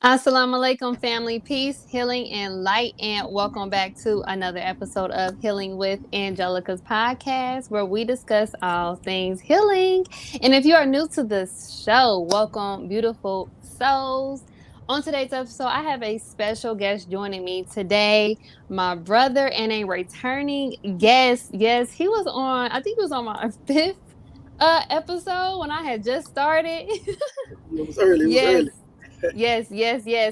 Assalamu alaikum, family, peace, healing, and light, and welcome back to another episode of Healing with Angelica's podcast, where we discuss all things healing. And if you are new to this show, welcome, beautiful souls. On today's episode, I have a special guest joining me today, my brother and a returning guest. Yes, he was on, I think he was on my fifth episode when I had just started. It was early. It was Yes. early. Yes.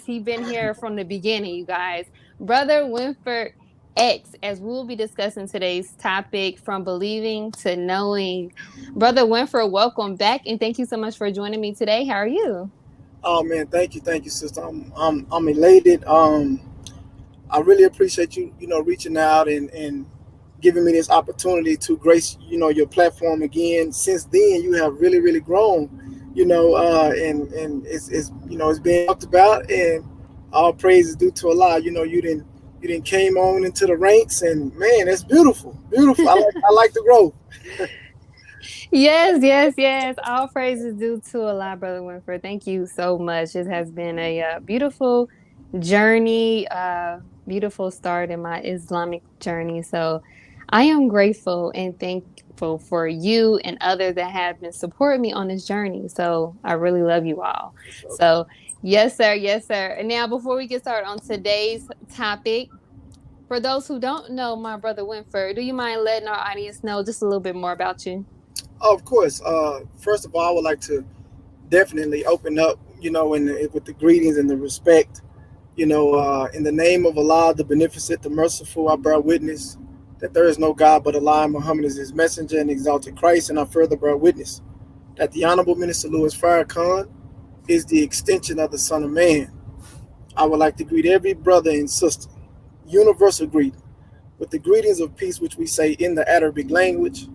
He been here from the beginning, you guys. Brother Winford X, as we'll be discussing today's topic from believing to knowing. Brother Winford, welcome back and thank you so much for joining me today. How are you? Oh man, thank you, sister. I'm elated. I really appreciate you, reaching out and giving me this opportunity to grace, your platform again. Since then, you have really, really grown, and it's being talked about, and all praise is due to Allah. You didn't came on into the ranks, and man, that's beautiful, beautiful. I like the growth. Yes. All praises due to Allah, Brother Winford. Thank you so much. It has been a beautiful journey, beautiful start in my Islamic journey. So I am grateful and thankful for you and others that have been supporting me on this journey. So I really love you all. For sure. So, yes, sir. And now, before we get started on today's topic, for those who don't know my brother Winford, do you mind letting our audience know just a little bit more about you? Oh, of course. First of all, I would like to definitely open up, with the greetings and the respect. In the name of Allah, the Beneficent, the Merciful, I bear witness that there is no God but Allah, and Muhammad is his messenger and exalted Christ, and I further bear witness that the Honorable Minister Louis Farrakhan is the extension of the Son of Man. I would like to greet every brother and sister, universal greeting, with the greetings of peace which we say in the Arabic language.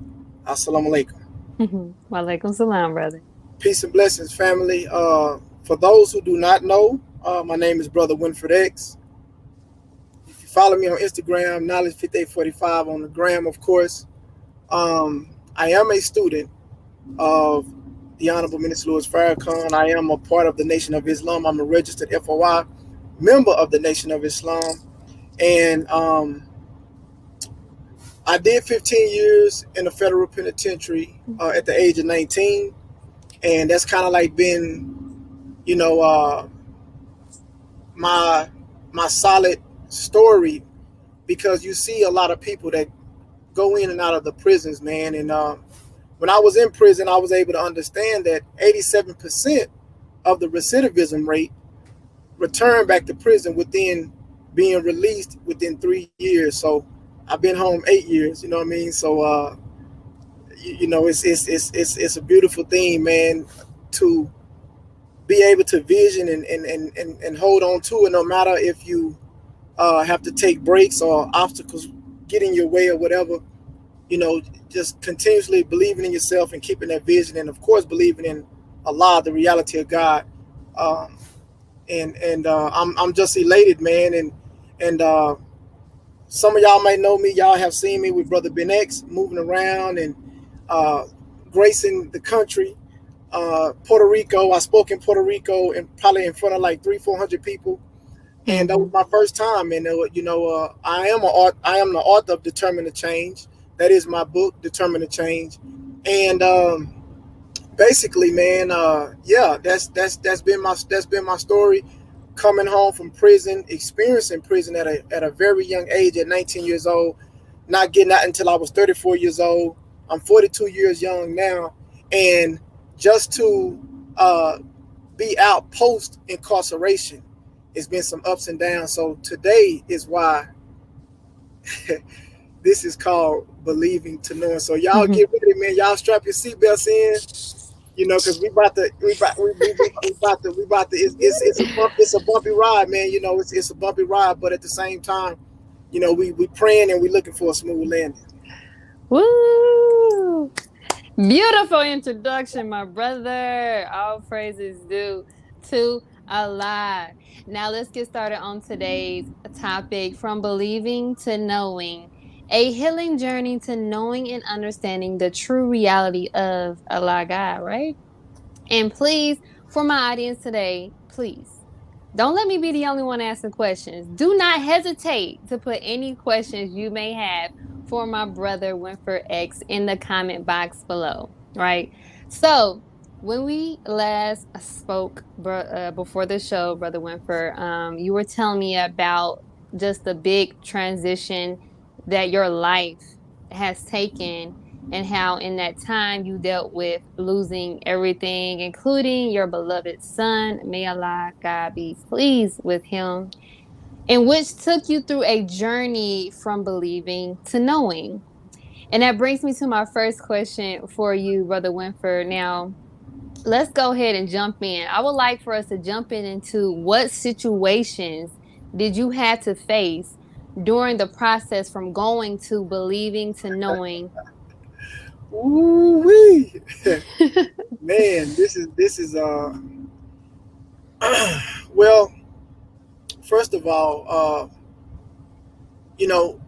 Assalamu alaikum. Walaikum salam, brother. Peace and blessings, family. For those who do not know, my name is Brother Winford X. If you follow me on Instagram, Knowledge5845 on the gram, of course. I am a student of the Honorable Minister Louis Farrakhan. I am a part of the Nation of Islam. I'm a registered FOI member of the Nation of Islam. And I did 15 years in the federal penitentiary at the age of 19. And that's kind of like been, my solid story, because you see a lot of people that go in and out of the prisons, man. And when I was in prison, I was able to understand that 87% of the recidivism rate return back to prison within being released within 3 years. So I've been home 8 years. You know what I mean? So it's a beautiful thing, man, to be able to vision and hold on to it, no matter if you have to take breaks or obstacles get in your way or whatever. Just continuously believing in yourself and keeping that vision, and of course believing in Allah, the reality of God. Um, and I'm just elated, man. And some of y'all might know me. Y'all have seen me with Brother Ben X moving around and uh, gracing the country. Puerto Rico. I spoke in Puerto Rico and probably in front of like 300-400 people, and that was Hmm. my first time. And I am the author of Determined to Change. That is my book, Determined to Change. And basically, man, yeah, that's been my story. Coming home from prison, experiencing prison at a very young age, at 19 years old, not getting out until I was 34 years old. I'm 42 years young now, and just to uh, be out post incarceration, it's been some ups and downs. So today is why this is called believing to knowing. So y'all get ready, man. Y'all strap your seatbelts in, because we about to. It's a bumpy ride, man. It's a bumpy ride, but at the same time, we praying and we looking for a smooth landing. Woo! Beautiful introduction, my brother. All praises due to Allah. Now let's get started on today's topic from believing to knowing. A healing journey to knowing and understanding the true reality of Allah God, right? And please, for my audience today, please Don't let me be the only one asking questions. Do not hesitate to put any questions you may have for my brother Winford X in the comment box below, right? So, when we last spoke before the show, Brother Winford, you were telling me about just the big transition that your life has taken and how in that time you dealt with losing everything, including your beloved son. May Allah, God, be pleased with him, and which took you through a journey from believing to knowing. And that brings me to my first question for you, Brother Winford. Now, let's go ahead and jump in. I would like for us to jump into what situations did you have to face during the process from going to believing to knowing. Ooh wee, man, this is well, first of all, you know,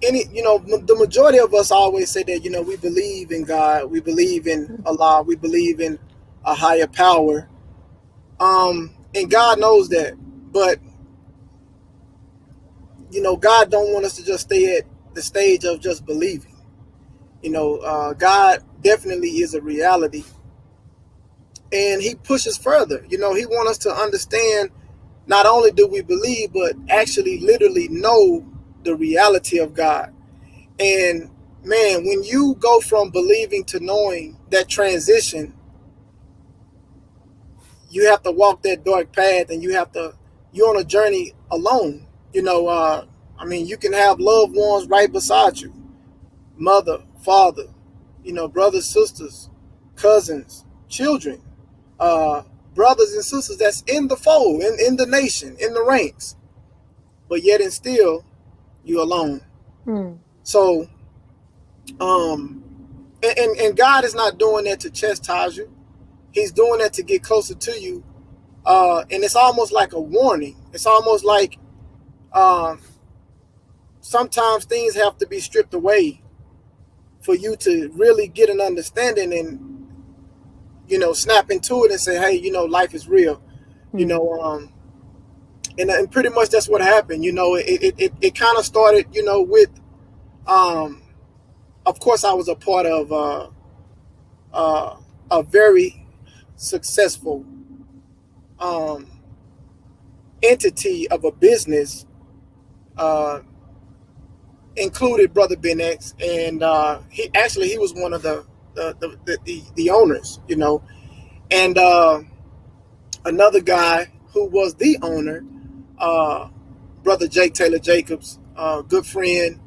the majority of us always say that we believe in God, we believe in Allah, we believe in a higher power, and God knows that, but God don't want us to just stay at the stage of just believing. God definitely is a reality, and He pushes further. He wants us to understand. Not only do we believe, but actually, literally know the reality of God. And man, when you go from believing to knowing, that transition, you have to walk that dark path, and you're on a journey alone. You can have loved ones right beside you, mother, father, brothers, sisters, cousins, children, uh, brothers and sisters that's in the fold, in the nation, in the ranks, but yet and still you alone. Hmm. So, um, and God is not doing that to chastise you. He's doing that to get closer to you. And it's almost like a warning. It's almost like um, sometimes things have to be stripped away for you to really get an understanding and, snap into it and say, hey, life is real. You Hmm. know, um, and pretty much that's what happened. It kind of started, with, um, of course, I was a part of a very successful um, entity of a business, uh, included Brother Ben X, and he was one of the owners, and another guy who was the owner, uh, Brother Jake Taylor Jacobs, good friend,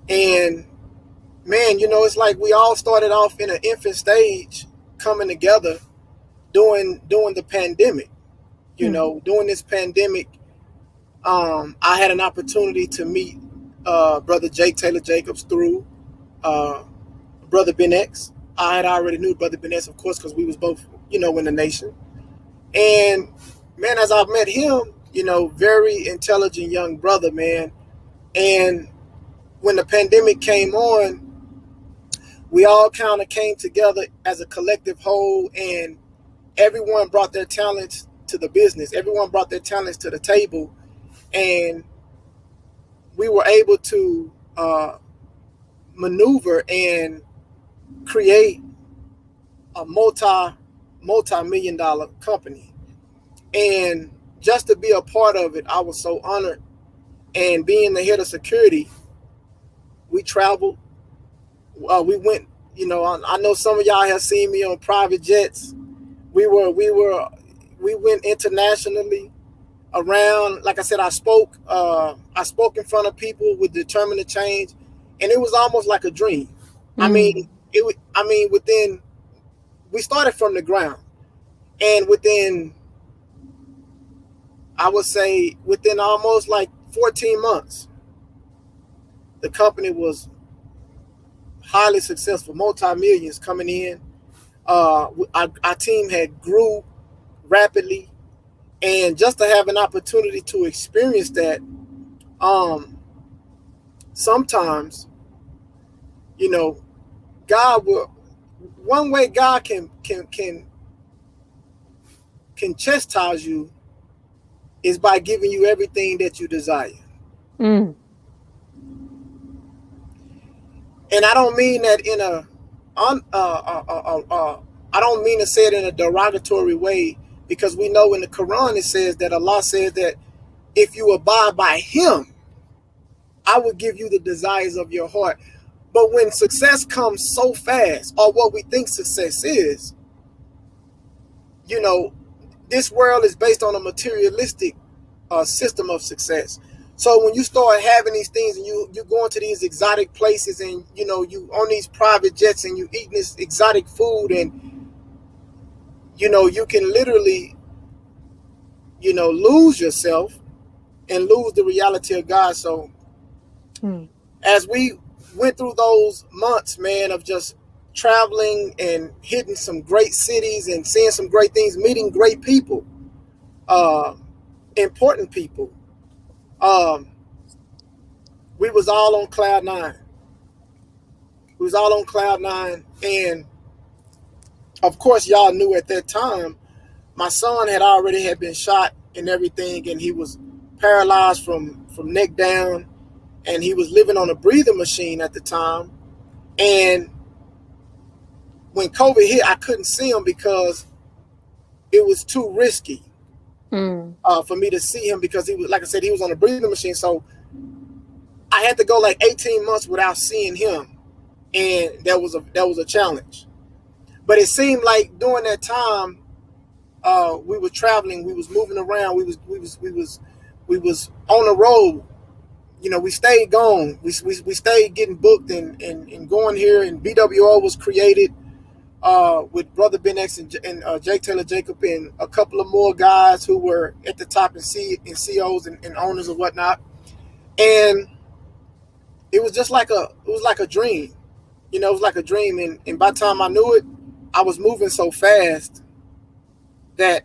and man, it's like we all started off in an infant stage, coming together during the pandemic. Hmm. During this pandemic, I had an opportunity to meet Brother Jake Taylor Jacobs through uh, Brother Ben X. I had already knew Brother Ben X, of course, because we was both, in the nation. And man, as I met him, very intelligent young brother, man. And when the pandemic came on, we all kind of came together as a collective whole, and everyone brought their talents to the business. Everyone brought their talents to the table, and we were able to maneuver and create a multi-million dollar company. And just to be a part of it, I was so honored. And being the head of security, we traveled. We went. I know some of y'all have seen me on private jets. We went internationally around. Like I said, I spoke. I spoke in front of people with determined to change, and it was almost like a dream. I Hmm. mean, it. I mean, within we started from the ground, and I would say within almost like 14 months, the company was highly successful, multi-millions coming in. Our team had grew rapidly, and just to have an opportunity to experience that, um, sometimes, you know, God will. One way God can chastise you is by giving you everything that you desire. Mm. And I don't mean that in a I don't mean to say it in a derogatory way, because we know in the Quran it says that Allah says that if you abide by Him, I will give you the desires of your heart. But when success comes so fast, or what we think success is, you know, this world is based on a materialistic system of success. So when you start having these things and you going to these exotic places, and you know, you on these private jets and you eating this exotic food, and you know, you can literally, you know, lose yourself and lose the reality of God. So as we went through those months, man, of just traveling and hitting some great cities and seeing some great things, meeting great people, important people, we was all on cloud nine. We was all on cloud nine. And of course, y'all knew at that time, my son had been shot and everything, and he was paralyzed from neck down, and he was living on a breathing machine at the time. And when COVID hit, I couldn't see him because it was too risky for me to see him, because he was, like I said, he was on a breathing machine. So I had to go like 18 months without seeing him, and that was a challenge. But it seemed like during that time, we were traveling, we was moving around, we was on the road. You know, we stayed gone. We stayed getting booked and going here. And BWO was created with Brother Ben X and Jake Taylor Jacob and a couple of more guys who were at the top in CEOs and owners and whatnot. And it was just like a dream. You know, it was like a dream. And by the time I knew it, I was moving so fast that,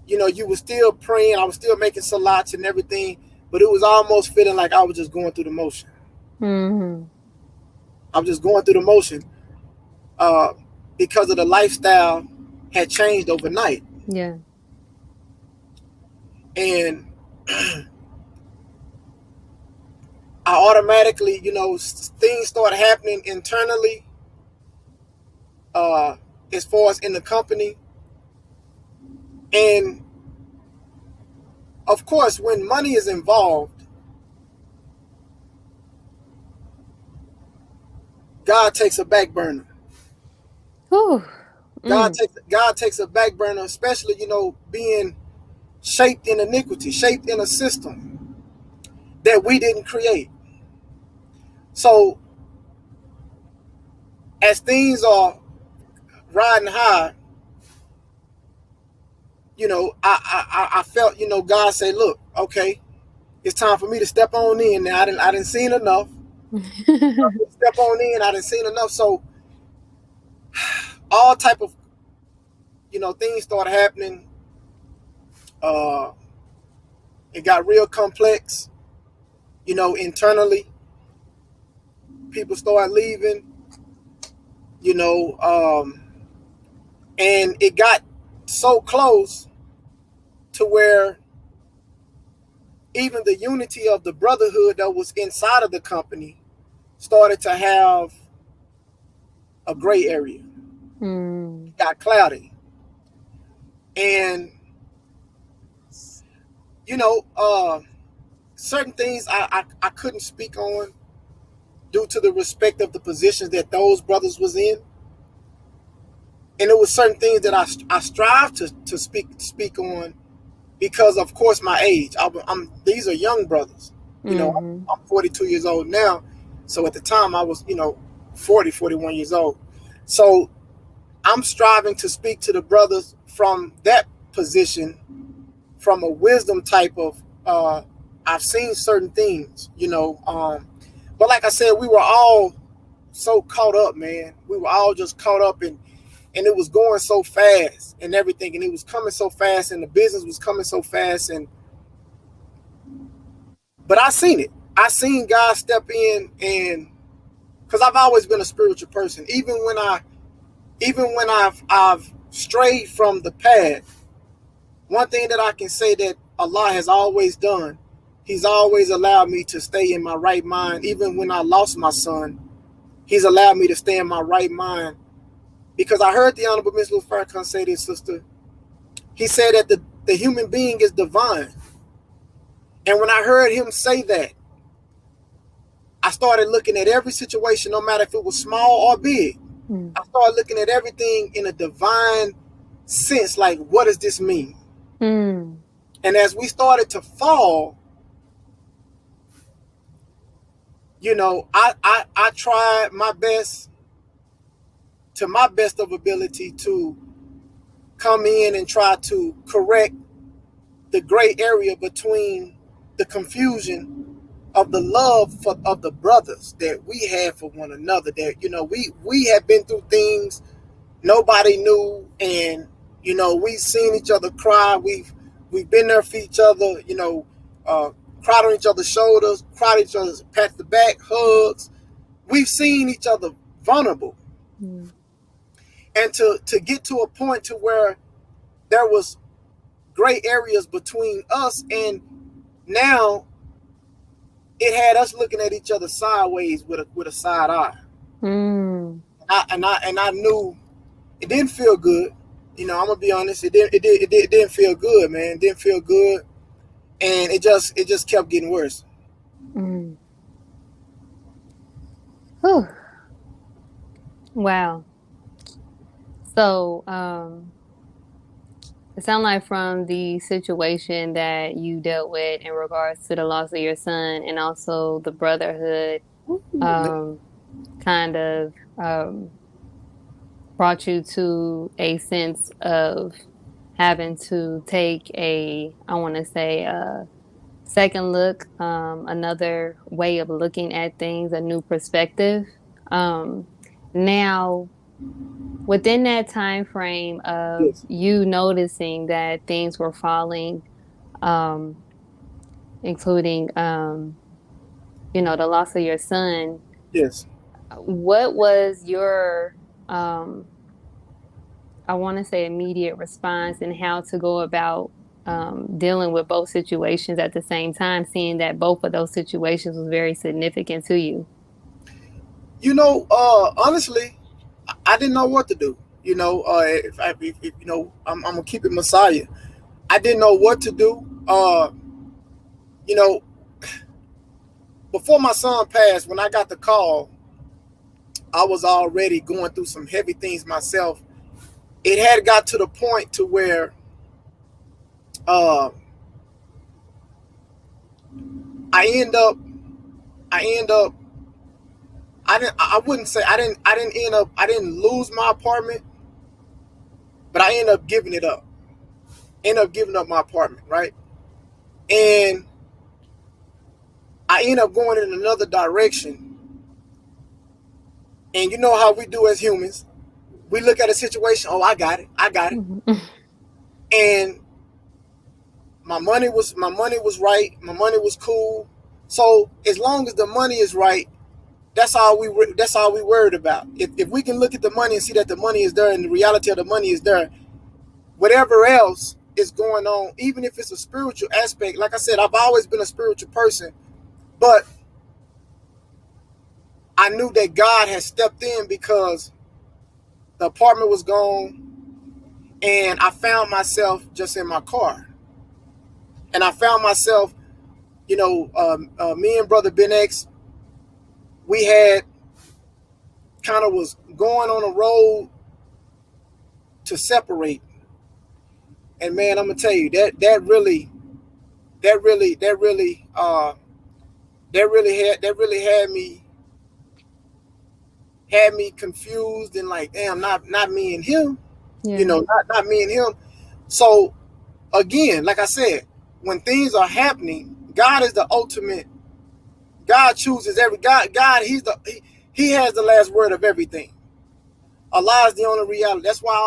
you know, you were still praying. I was still making salats and everything, but it was almost feeling like I was just going through the motion. Mm-hmm. I was just going through the motion because of the lifestyle had changed overnight. Yeah. And I automatically, you know, things started happening internally as far as in the company. And of course, when money is involved, God takes a back burner. God takes a back burner, especially, you know, being shaped in iniquity, shaped in a system that we didn't create. So as things are riding high, you know, I felt, you know, God say, look, okay, it's time for me to step on in now. I didn't seen enough. Step on in, I didn't seen enough. So all type of, you know, things started happening. It got real complex, you know, internally. People started leaving, you know, and it got so close to where even the unity of the brotherhood that was inside of the company started to have a gray area. It got cloudy. And, you know, certain things I couldn't speak on due to the respect of the positions that those brothers was in. And it was certain things that I strive to speak on because, of course, my age. These are young brothers. You know, I'm 42 years old now. So at the time I was, you know, 41 years old. So I'm striving to speak to the brothers from that position, from a wisdom type of, I've seen certain things, you know. But like I said, we were all so caught up, man. We were all just caught up and it was going so fast and everything. And it was coming so fast and the business was coming so fast. But I seen it. I seen God step in, and because I've always been a spiritual person, even when I've strayed from the path, one thing that I can say that Allah has always done, He's always allowed me to stay in my right mind. Even when I lost my son, He's allowed me to stay in my right mind. Because I heard the Honorable Mr. Farrakhan say this, sister. He said that the human being is divine. And when I heard him say that, I started looking at every situation, no matter if it was small or big. I started looking at everything in a divine sense, like, what does this mean? And as we started to fall, you know, I tried my best, to my best of ability, to come in and try to correct the gray area between the confusion of the love of the brothers that we have for one another. That, you know, we have been through things nobody knew, and, you know, we've seen each other cry. We've been there for each other, you know, cried on each other's shoulders, cried each other's, pat the back, hugs. We've seen each other vulnerable. And to get to a point to where there was gray areas between us, and now it had us looking at each other sideways with a side eye. And I knew it didn't feel good. You know, I'm gonna be honest. It didn't feel good, man. It didn't feel good, and it just kept getting worse. Whew. Wow. So, it sounds like from the situation that you dealt with in regards to the loss of your son, and also the brotherhood, kind of brought you to a sense of having to take a second look, another way of looking at things, a new perspective. Now, within that time frame of you noticing that things were falling, including, you know, the loss of your son. Yes. What was your, I want to say, immediate response, and how to go about dealing with both situations at the same time, seeing that both of those situations was very significant to you? You know, honestly, I didn't know what to do. You know, if you know, I'm gonna keep it Messiah. I didn't know what to do. You know, before my son passed, when I got the call, I was already going through some heavy things myself. It had got to the point to where I didn't lose my apartment, but I ended up giving it up. Ended up giving up my apartment, right? And I ended up going in another direction. And you know how we do as humans. We look at a situation, oh, I got it. And my money was right. My money was cool. So as long as the money is right, that's all we worried about. If we can look at the money and see that the money is there and the reality of the money is there, whatever else is going on, even if it's a spiritual aspect, like I said, I've always been a spiritual person, but I knew that God had stepped in because the apartment was gone, and I found myself just in my car. And I found myself, you know, me and Brother Ben X, we had kind of was going on a road to separate. And man, I'm gonna tell you that really had me confused and like, damn, not me and him. Yeah. You know, not me and him. So again, like I said, when things are happening, God is the ultimate. God chooses God, he has the last word of everything. Allah is the only reality. That's why I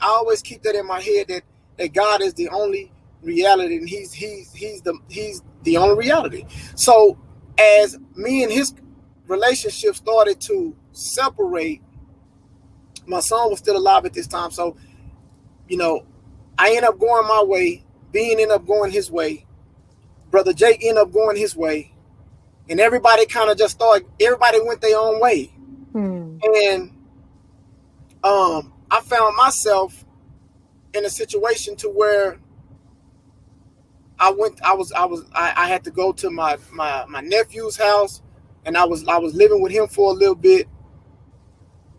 always keep that in my head, that God is the only reality, and he's the only reality. So as me and his relationship started to separate, my son was still alive at this time. So, you know, I ended up going my way. Bean ended up going his way. Brother Jake ended up going his way. And everybody kind of just started, everybody went their own way. And I found myself in a situation to where I had to go to my nephew's house, and I was living with him for a little bit.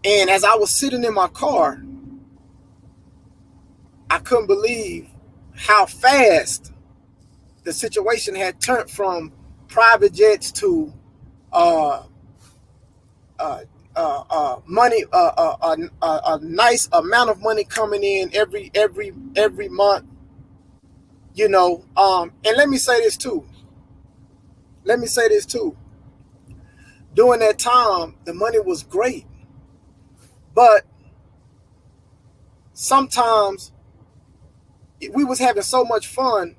And as I was sitting in my car, I couldn't believe how fast the situation had turned from private jets to money, a nice amount of money coming in every month. And let me say this too. During that time, the money was great, but sometimes we was having so much fun,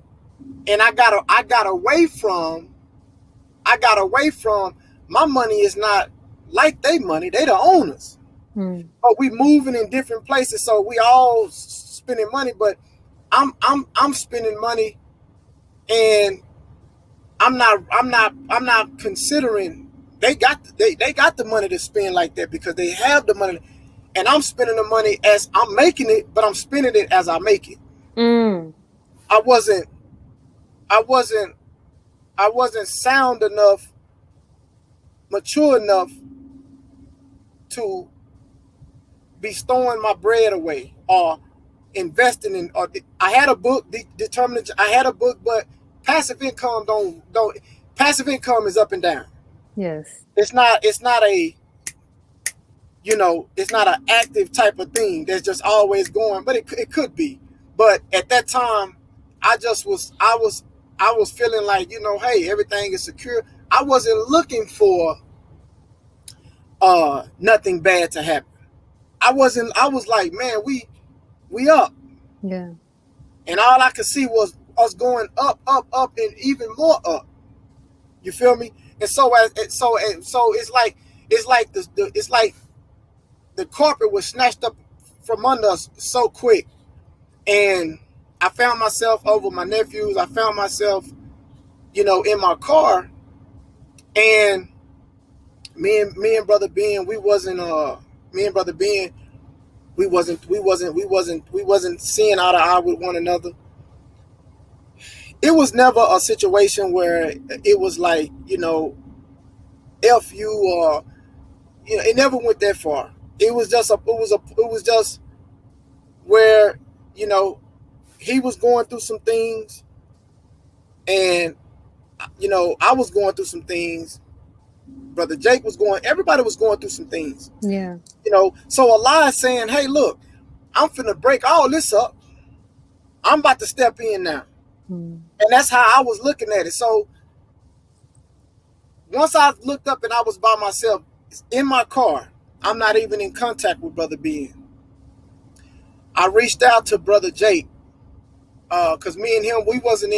and I got away from my money is not like they money. They the owners. But we moving in different places, so we all spending money. But I'm spending money, and I'm not considering they got the money to spend like that because they have the money, and I'm spending the money as I'm making it, but I'm spending it as I make it. I wasn't sound enough, mature enough to be storing my bread away or investing in. Or I had a book determined. I had a book, but passive income don't. Passive income is up and down. Yes, it's not a, it's not an active type of thing that's just always going, but it could be. But at that time, I was feeling like, hey, everything is secure. I wasn't looking for nothing bad to happen. I was like, man, we up. Yeah. And all I could see was us going up, and even more up. You feel me? And so it's like the carpet was snatched up from under us so quick. And I found myself over my nephews. I found myself, in my car, and me and Brother Ben, we wasn't seeing eye to eye with one another. It was never a situation where it was like, F you, or it never went that far. It was just where, he was going through some things, and I was going through some things. Brother Jake everybody was going through some things. Yeah. So Allah is saying, hey, look, I'm finna break all this up. I'm about to step in now. And that's how I was looking at it. So once I looked up and I was by myself in my car, I'm not even in contact with Brother Ben. I reached out to Brother Jake, because me and him, we wasn't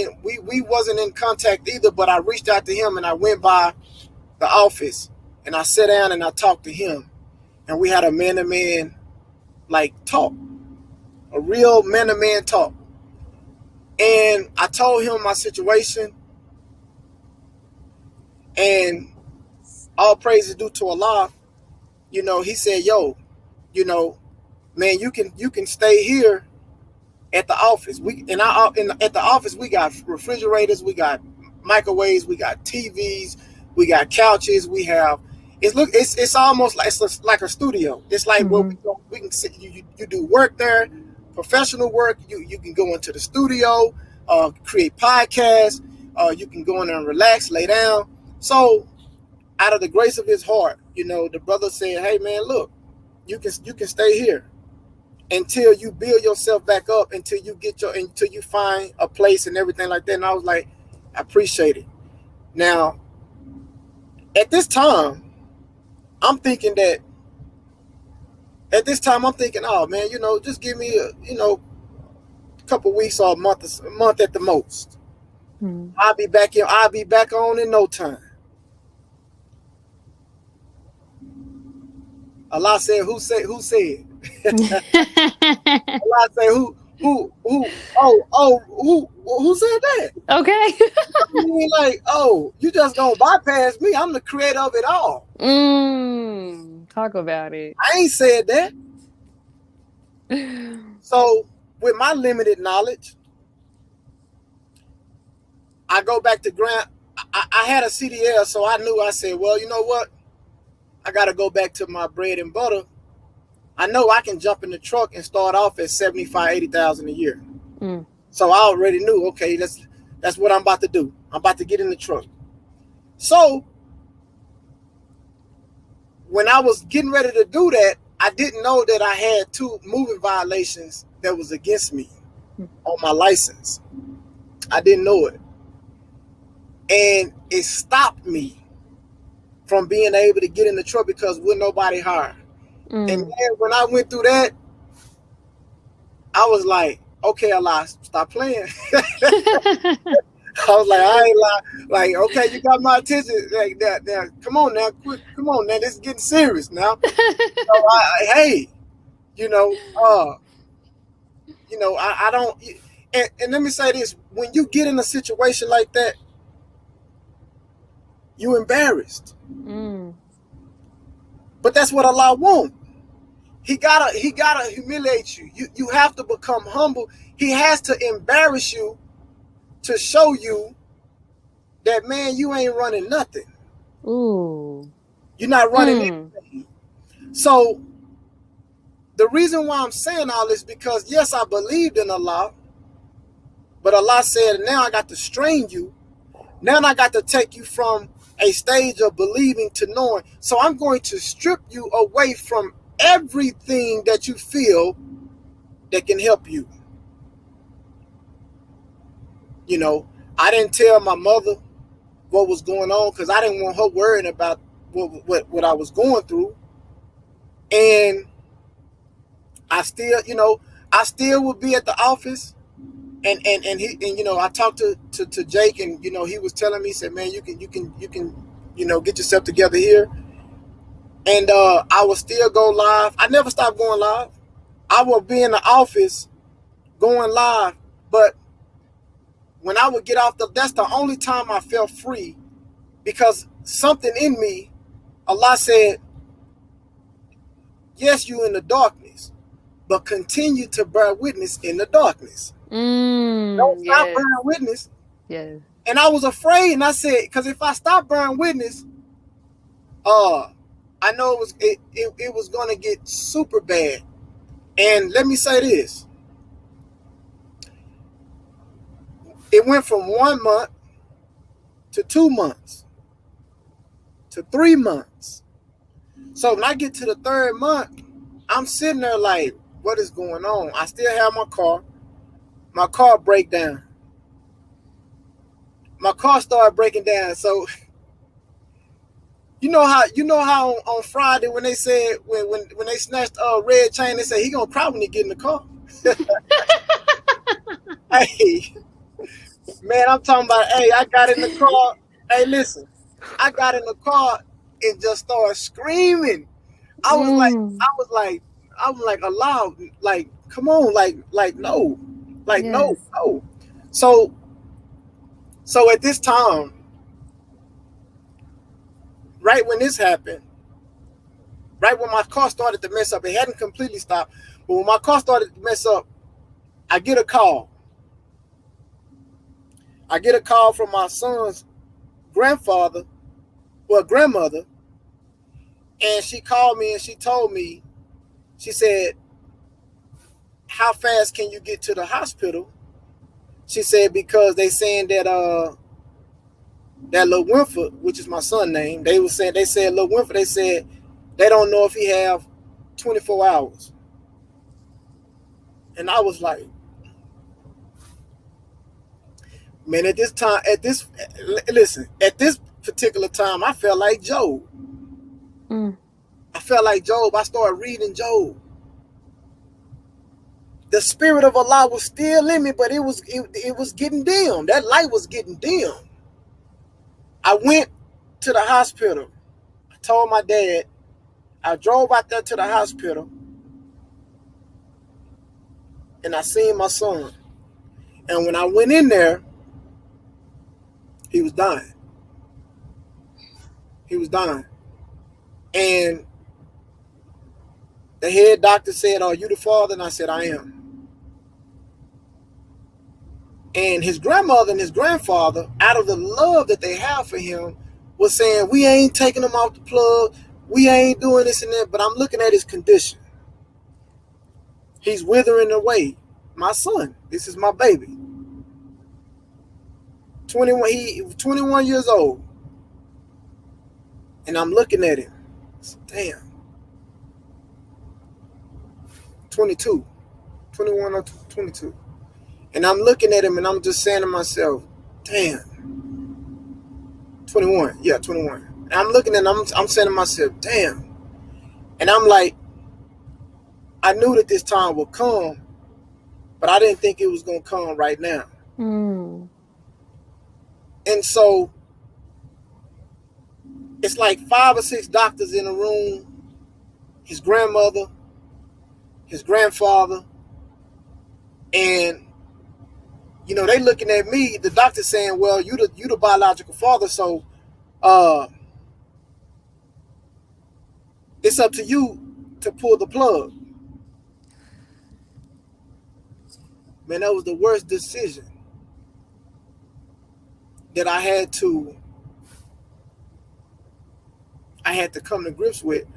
in contact either, but I reached out to him, and I went by the office, and I sat down and I talked to him, and we had a man-to-man talk, a real man-to-man talk. And I told him my situation, and all praise is due to Allah. He said, yo, man, you can stay here at the office. At the office, we got refrigerators, we got microwaves, we got TVs, we got couches, we have. It's almost like it's like a studio. It's like where we can sit. You do work there, professional work. You can go into the studio, create podcasts. You can go in there and relax, lay down. So, out of the grace of his heart, the brother said, "Hey, man, look, you can stay here until you build yourself back up, until you find a place and everything like that." And I was like, I appreciate it. Now, at this time, I'm thinking, oh man, just give me a couple weeks or a month at the most. I'll be back on in no time. Allah said, who said? Allah said, Who said that? Okay. I mean, like, oh, you just gonna bypass me? I'm the creator of it all. Talk about it. I ain't said that. So, with my limited knowledge, I go back to Grant. I had a CDL, so I knew. I said, well, you know what? I got to go back to my bread and butter. I know I can jump in the truck and start off at 75, 80,000 a year. So I already knew, okay, that's what I'm about to do. I'm about to get in the truck. So when I was getting ready to do that, I didn't know that I had 2 moving violations that was against me on my license. I didn't know it. And it stopped me from being able to get in the truck because with nobody hire. And then when I went through that, I was like, okay, Allah, stop playing. I was like, I ain't lie. Like, okay, you got my attention. Like that. Now, come on now, quick. Come on now, this is getting serious now. So hey, you know, I don't. And let me say this: when you get in a situation like that, you embarrassed. But that's what Allah wants. He gotta humiliate you. You have to become humble. He has to embarrass you to show you that, man, you ain't running nothing. Ooh. You're not running anything. So the reason why I'm saying all this, because yes, I believed in Allah, but Allah said, now I got to strain you. Now I got to take you from a stage of believing to knowing. So I'm going to strip you away from everything that you feel that can help you. You know, I didn't tell my mother what was going on because I didn't want her worrying about what I was going through. And I still, I still would be at the office, and I talked to Jake, and he was telling me, he said, man, you can get yourself together here. And I would still go live. I never stopped going live. I would be in the office going live, but when I would get off, that's the only time I felt free, because something in me, Allah said, yes, you in the darkness, but continue to bear witness in the darkness. Don't stop bearing witness. Yes. And I was afraid, and I said, because if I stop bearing witness, I know it was going to get super bad. And let me say this. It went from 1 month to 2 months to 3 months. So when I get to the 3rd month, I'm sitting there like, what is going on? I still have my car. My car break down. My car started breaking down. So you know how on Friday when they said when they snatched Red Chain, they said he gonna cry when he get in the car. Hey, man, I'm talking about. Hey, I got in the car. Hey, listen, I got in the car and just started screaming. I was like, Allah, like, come on, like no, like no. So at this time, right when this happened, right when my car started to mess up, it hadn't completely stopped, but when my car started to mess up, I get a call. I get a call from my son's grandmother, and she called me and she told me, she said, how fast can you get to the hospital? She said, because they saying that Lil Winford, which is my son's name, they said Lil Winford, they said they don't know if he have 24 hours. And I was like, man, at this particular time, I felt like Job. I felt like Job. I started reading Job. The spirit of Allah was still in me, but it was getting dim. That light was getting dim. I went to the hospital. I told my dad. I drove out there to the hospital. and I seen my son. And when I went in there, he was dying. He was dying. And the head doctor said, "Are you the father?" And I said, "I am." And his grandmother and his grandfather, out of the love that they have for him, was saying, "We ain't taking him off the plug. We ain't doing this and that." But I'm looking at his condition. He's withering away. My son, this is my baby. 21 years old. And I'm looking at him. Damn. 22. 21 or 22. And I'm looking at him and I'm just saying to myself, damn. 21. Yeah, 21. And I'm looking at him, I'm saying to myself, damn. And I'm like, I knew that this time would come, but I didn't think it was going to come right now. Mm. And so it's like 5 or 6 doctors in a room, his grandmother, his grandfather, and they looking at me, the doctor saying, "Well, you the biological father, so it's up to you to pull the plug." Man, that was the worst decision that I had to come to grips with,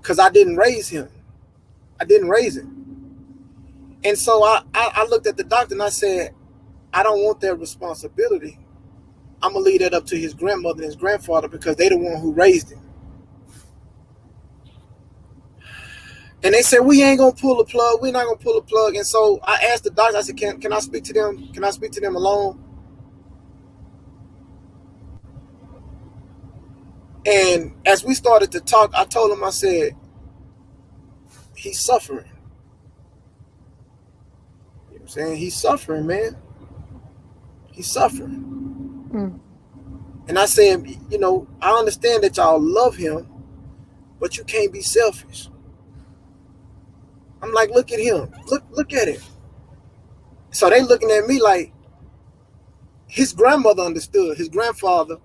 because I didn't raise him. I didn't raise him. And so I looked at the doctor and I said, I don't want that responsibility. I'm going to leave that up to his grandmother and his grandfather, because they the one who raised him. And they said, we ain't going to pull the plug. We're not going to pull the plug. And so I asked the doctor, I said, can I speak to them? Can I speak to them alone? And as we started to talk, I told him, I said, he's suffering. You know what I'm saying? He's suffering, man. He's suffering. Mm. And I said, I understand that y'all love him, but you can't be selfish. I'm like, look at him. Look at him. So they looking at me like, his grandmother understood. His grandfather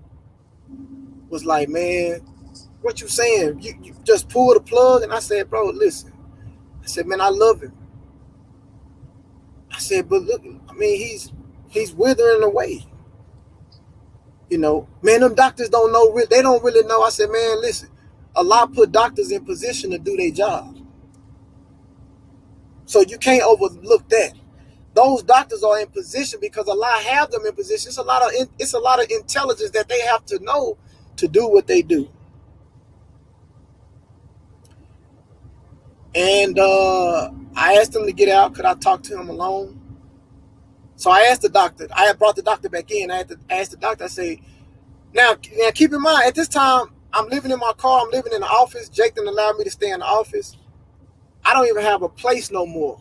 was like, man, what you saying? You just pull the plug? And I said, bro, listen. I said, man, I love him. I said, but look, I mean, he's withering away. Man, them doctors don't know. They don't really know. I said, man, listen, Allah put doctors in position to do their job. So you can't overlook that. Those doctors are in position because Allah have them in position. It's a lot of intelligence that they have to know to do what they do. And I asked him to get out. Could I talk to him alone? So I asked the doctor. I had brought the doctor back in. I had to ask the doctor. I say, now keep in mind, at this time, I'm living in my car. I'm living in the office. Jake didn't allow me to stay in the office. I don't even have a place no more.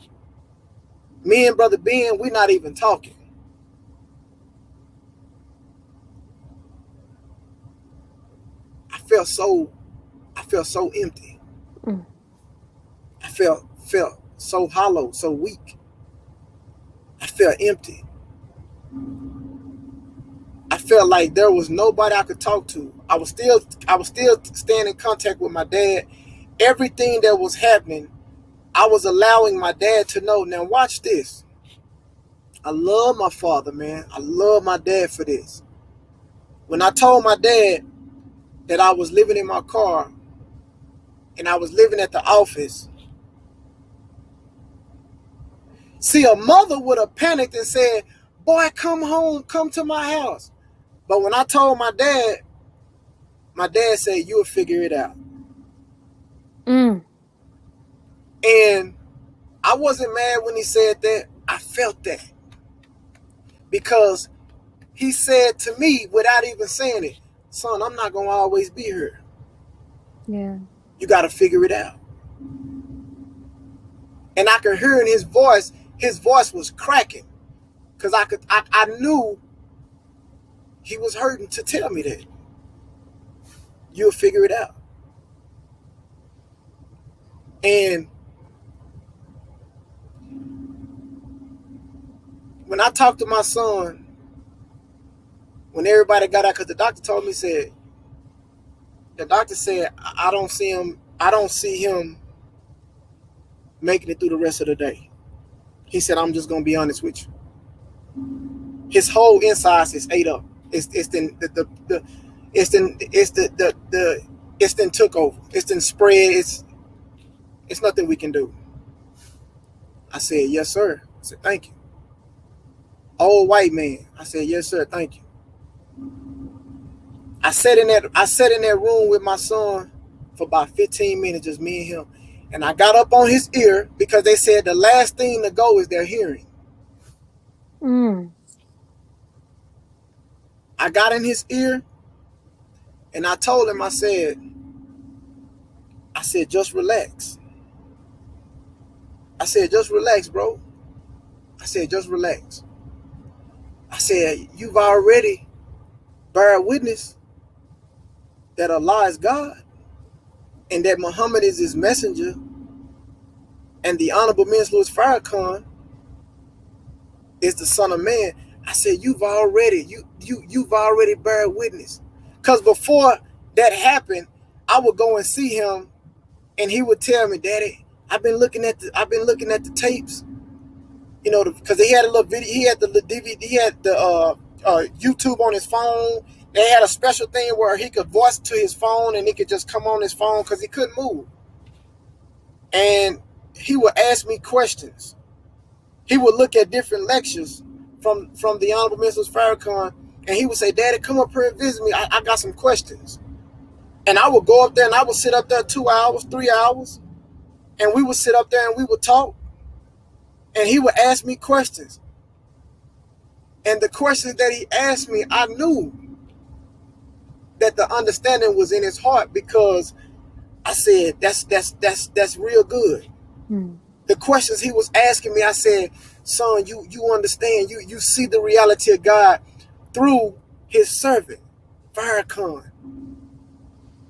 Me and Brother Ben, we're not even talking. I felt so empty. Mm. I felt so hollow, so weak. I felt empty. I felt like there was nobody I could talk to. I was still staying in contact with my dad. Everything that was happening, I was allowing my dad to know. Now watch this. I love my father, man. I love my dad for this. When I told my dad that I was living in my car and I was living at the office, see, a mother would have panicked and said, boy, come home, come to my house. But when I told my dad said, you'll figure it out. Mm. And I wasn't mad when he said that. I felt that. Because he said to me, without even saying it, son, I'm not going to always be here. Yeah. You got to figure it out. And I could hear in his voice was cracking. Because I knew he was hurting to tell me that. You'll figure it out. And when I talked to my son, when everybody got out, because the doctor told me, the doctor said, I don't see him making it through the rest of the day. He said, I'm just gonna be honest with you. His whole insides is ate up. It's then took over. It's then spread. It's nothing we can do. I said, yes, sir. I said, thank you. Old white man. I said, yes, sir, thank you. I sat in that room with my son for about 15 minutes, just me and him. And I got up on his ear because they said the last thing to go is their hearing. I got in his ear and I told him, I said, just relax. I said, just relax, bro. I said, just relax. I said, you've already bear witness that Allah is God and that Muhammad is his messenger, and the Honorable Minister Farrakhan is the Son of Man. I said, you've already bear witness. Because before that happened, I would go and see him and he would tell me, Daddy, I've been looking at the tapes, you know, because he had a little video, he had the DVD, he had the YouTube on his phone. They had a special thing where he could voice to his phone and he could just come on his phone because he couldn't move. And he would ask me questions. He would look at different lectures from the Honorable Minister Farrakhan, and he would say, Daddy, come up here and visit me. I got some questions. And I would go up there and I would sit up there 2 hours, 3 hours, and we would sit up there and we would talk. And he would ask me questions. And the questions that he asked me, I knew that the understanding was in his heart, because I said, that's real good. The questions he was asking me, I said, son, you understand, you see the reality of God through his servant, Farrakhan.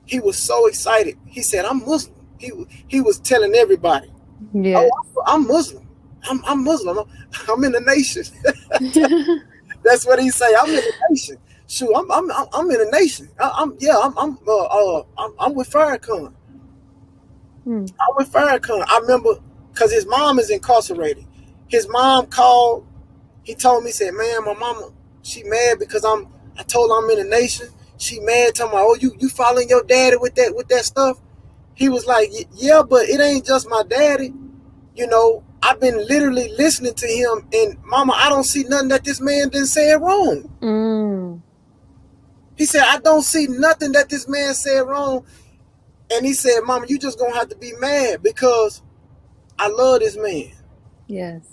He was so excited. He said, I'm Muslim. He was telling everybody, yeah, oh, I'm Muslim. I'm Muslim. I'm in the nation. That's what he say. I'm in the nation. Shoot, I'm in the nation. I'm with Farrakhan. I'm with Farrakhan. I remember, because his mom is incarcerated. His mom called. He told me, said, man, my mama, she mad because I told her I'm in the nation. She mad, talking about, oh, you following your daddy with that stuff. He was like, yeah, but it ain't just my daddy. You know, I've been literally listening to him, and mama, I don't see nothing that this man didn't say wrong. He said, I don't see nothing that this man said wrong. And he said, mama, you just gonna have to be mad because I love this man. Yes.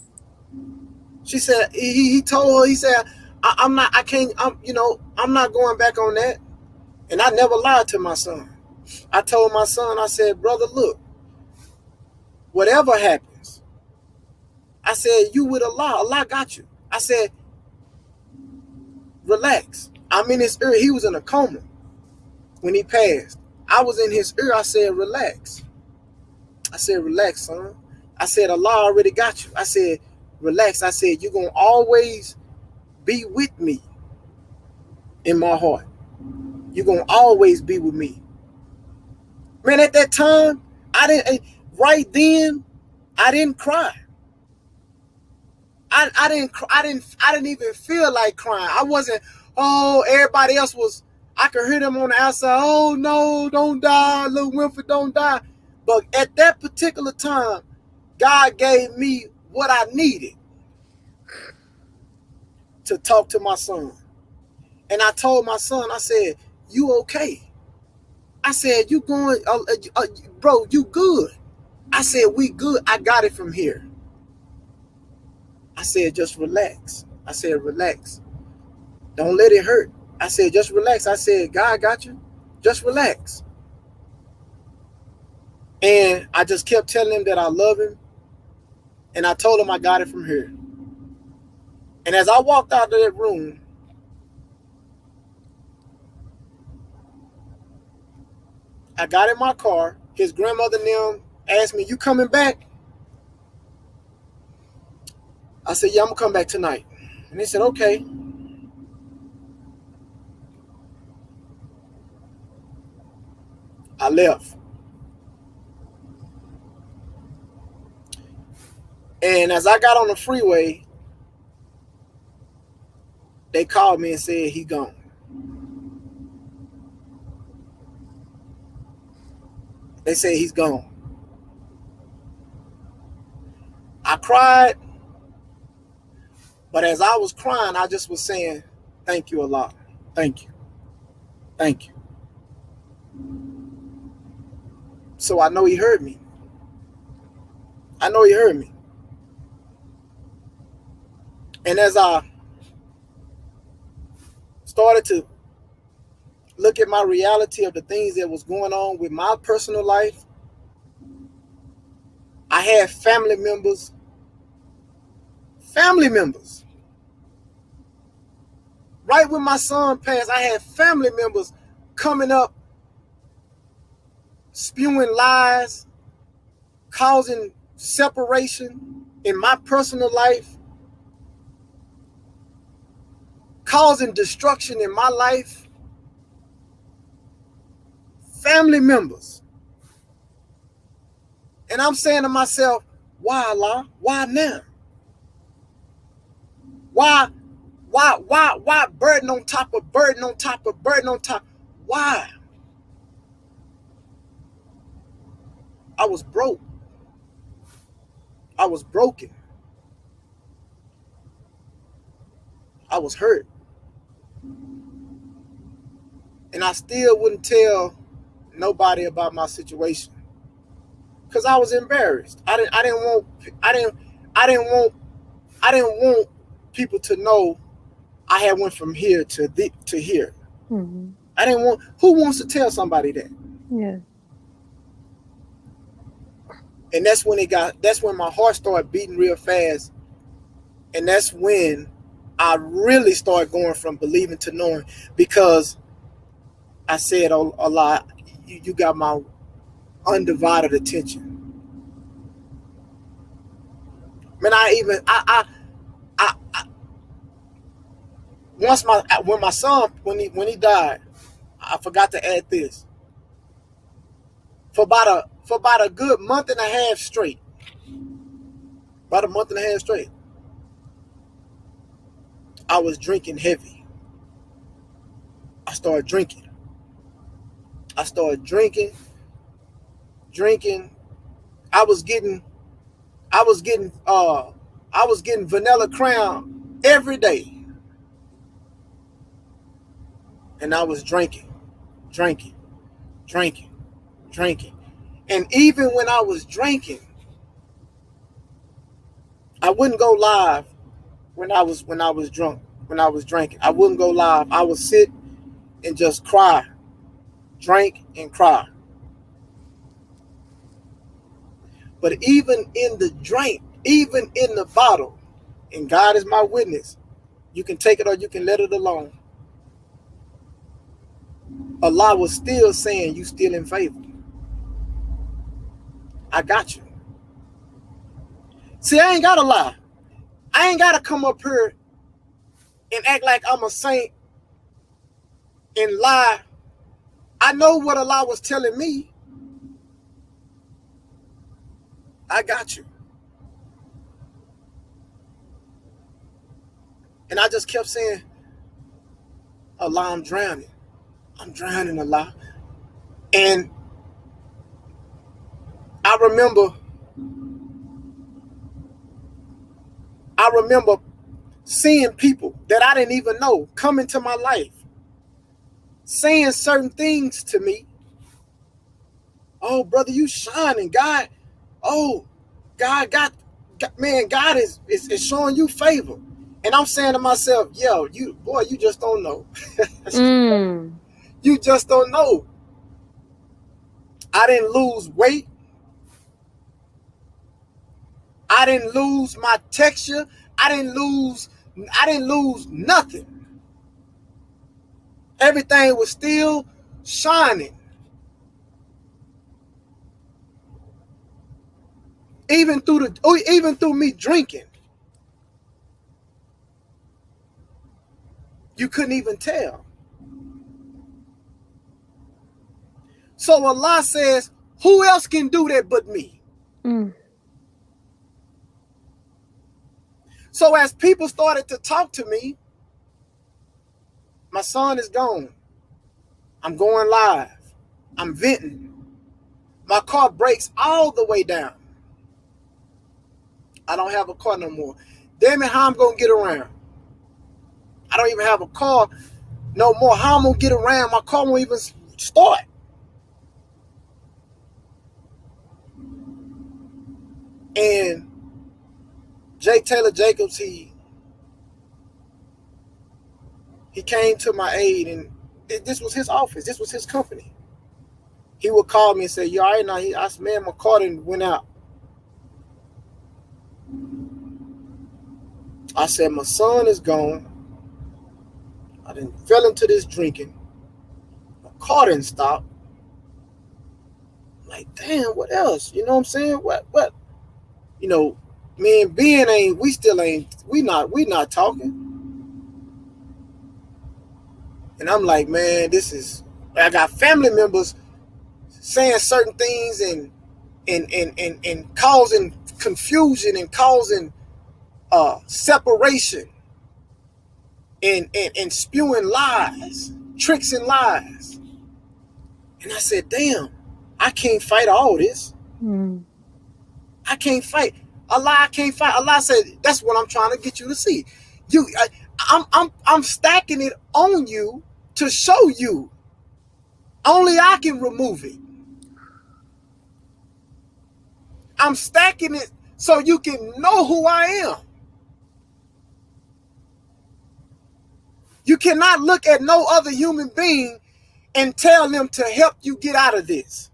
She said, he told her, he said, I'm not going back on that. And I never lied to my son. I told my son, I said, brother, look, whatever happens, I said, you with Allah got you. I said, relax. I'm in his ear. He was in a coma when he passed. I was in his ear. I said, relax. I said, relax, son. I said, Allah already got you. I said, relax. I said, you're going to always be with me in my heart. You're going to always be with me. Man, at that time, I didn't cry. I didn't even feel like crying. I wasn't, oh, everybody else was, I could hear them on the outside, oh no, don't die, little Winford, don't die. But at that particular time, God gave me what I needed to talk to my son. And I told my son, I said, you okay? I said, you going, bro, you good. I said, we good. I got it from here. I said, just relax. I said, relax. Don't let it hurt. I said, just relax. I said, God got you. Just relax. And I just kept telling him that I love him. And I told him I got it from here. And as I walked out of that room, I got in my car. His grandmother and them asked me, you coming back? I said, yeah, I'm going to come back tonight. And they said, okay. I left. And as I got on the freeway, they called me and said he gone. They said he's gone. I cried, but as I was crying, I just was saying, thank you, Allah. Thank you. Thank you. So I know he heard me. I know he heard me. And as I started to look at my reality of the things that was going on with my personal life, I had family members. Right when my son passed, I had family members coming up, spewing lies, causing separation in my personal life, causing destruction in my life. Family members. And I'm saying to myself, why, Allah? Why now? Why burden on top of burden on top of burden on top? Why? I was broke. I was broken. I was hurt. And I still wouldn't tell nobody about my situation. Because I was embarrassed. I didn't want people to know I had went from here to here. Mm-hmm. I didn't want. Who wants to tell somebody that? Yeah. And that's when my heart started beating real fast. And that's when I really started going from believing to knowing, because I said, oh, Allah, you got my undivided attention. Man, when my son, when he died, I forgot to add this. For about a good month and a half straight. I was drinking heavy. I started drinking. I was getting vanilla Crown every day. And I was drinking. And even when I was drinking, I wouldn't go live when I was drunk, when I was drinking. I wouldn't go live. I would sit and just cry, drink and cry. But even in the drink, even in the bottle, and God is my witness, you can take it or you can let it alone. Allah was still saying, you still in favor. I got you. See, I ain't got to lie. I ain't got to come up here and act like I'm a saint and lie. I know what Allah was telling me. I got you. And I just kept saying, Allah, I'm drowning. I'm drowning, Allah. And I remember seeing people that I didn't even know come into my life, saying certain things to me. Oh, brother, you shining. God, oh, God is showing you favor. And I'm saying to myself, yo, you just don't know. You just don't know. I didn't lose weight. I didn't lose my texture. I didn't lose nothing. Everything was still shining. Even through me drinking. You couldn't even tell. So Allah says, who else can do that but me? So as people started to talk to me, my son is gone. I'm going live. I'm venting. My car breaks all the way down. I don't have a car no more. Damn it, how I'm going to get around? I don't even have a car no more. How I'm going to get around? My car won't even start. And J. Taylor Jacobs, he came to my aid, and this was his office. This was his company. He would call me and say, you all right now? I said, man, my car didn't went out. I said, my son is gone. I done fell into this drinking. My car didn't stop. I'm like, damn, what else? You know what I'm saying? What? You know, me and Ben we not talking. And I'm like, man, I got family members saying certain things and causing confusion and causing separation and spewing lies, tricks and lies. And I said, damn, I can't fight all this. I can't fight. Allah, I can't fight. Allah said, that's what I'm trying to get you to see. I'm stacking it on you to show you. Only I can remove it. I'm stacking it so you can know who I am. You cannot look at no other human being and tell them to help you get out of this.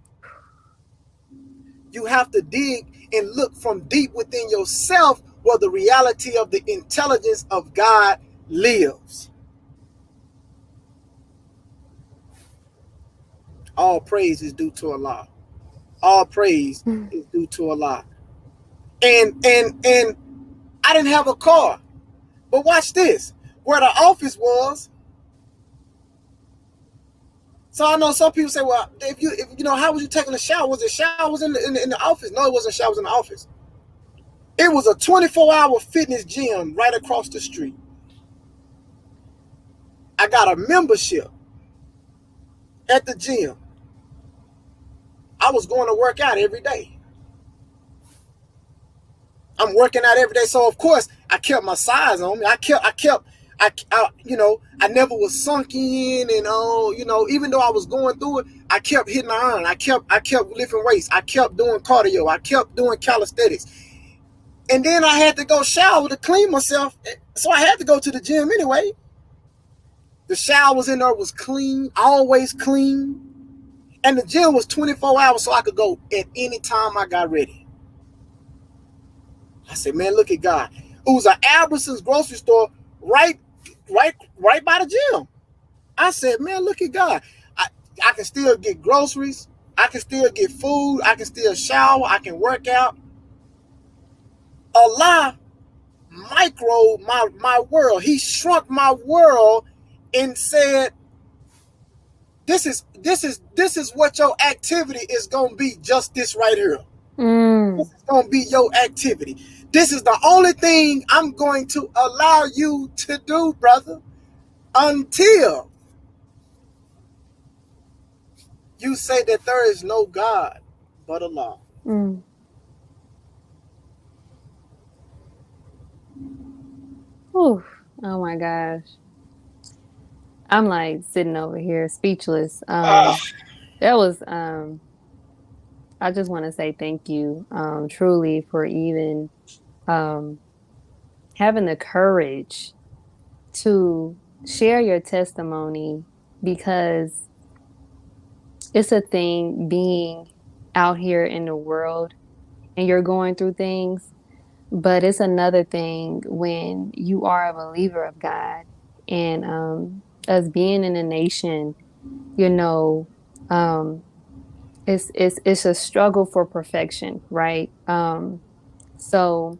You have to dig and look from deep within yourself where the reality of the intelligence of God lives. All praise is due to Allah. All praise is due to Allah. And I didn't have a car. But watch this. Where the office was. So I know some people say, well, if you know, how was you taking a shower? Was the showers in the office? No, it wasn't showers in the office. It was a 24-hour fitness gym right across the street. I got a membership at the gym. I was going to work out every day. I'm working out every day. So of course I kept my size on me. I never was sunk in and even though I was going through it, I kept hitting the iron. I kept lifting weights. I kept doing cardio. I kept doing calisthenics. And then I had to go shower to clean myself. So I had to go to the gym anyway. The showers in there was clean, always clean. And the gym was 24 hours so I could go at any time I got ready. I said, man, look at God. It was an Albertsons grocery store right by the gym. I said, man, look at God. I can still get groceries. I can still get food. I can still shower. I can work out. Allah micro my world. He shrunk my world and said, this is what your activity is going to be, just this right here. This is going to be your activity. This is the only thing I'm going to allow you to do, brother, until you say that there is no God but Allah. Ooh, oh my gosh. I'm like sitting over here speechless. That was I just want to say thank you, truly, for even having the courage to share your testimony, because it's a thing being out here in the world and you're going through things, but it's another thing when you are a believer of God. And us being in a nation, it's a struggle for perfection, right? So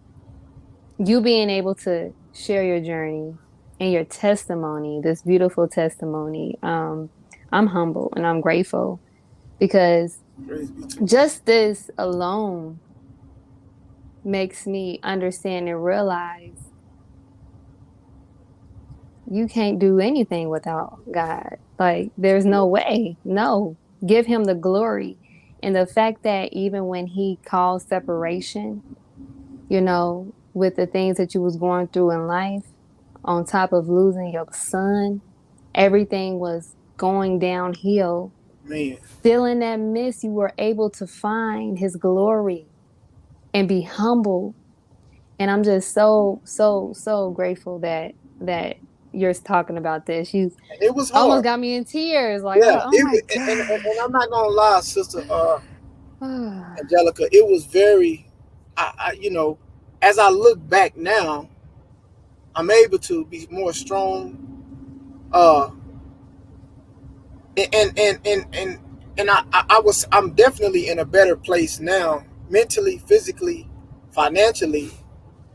you being able to share your journey and your testimony, this beautiful testimony. I'm humble and I'm grateful because just this alone makes me understand and realize you can't do anything without God. Like, there's no way. No, give him the glory. And the fact that even when he calls separation, you know, with the things that you was going through in life, on top of losing your son, everything was going downhill. Man. Still in that midst, you were able to find his glory and be humble. And I'm just so grateful that you're talking about this. You It was almost hard. got me in tears. Like, Yeah, oh my and gosh. I'm not gonna lie, sister Angelica. It was very, you know, as I look back now, I'm able to be more strong. Uh, and I'm definitely in a better place now, mentally, physically, financially.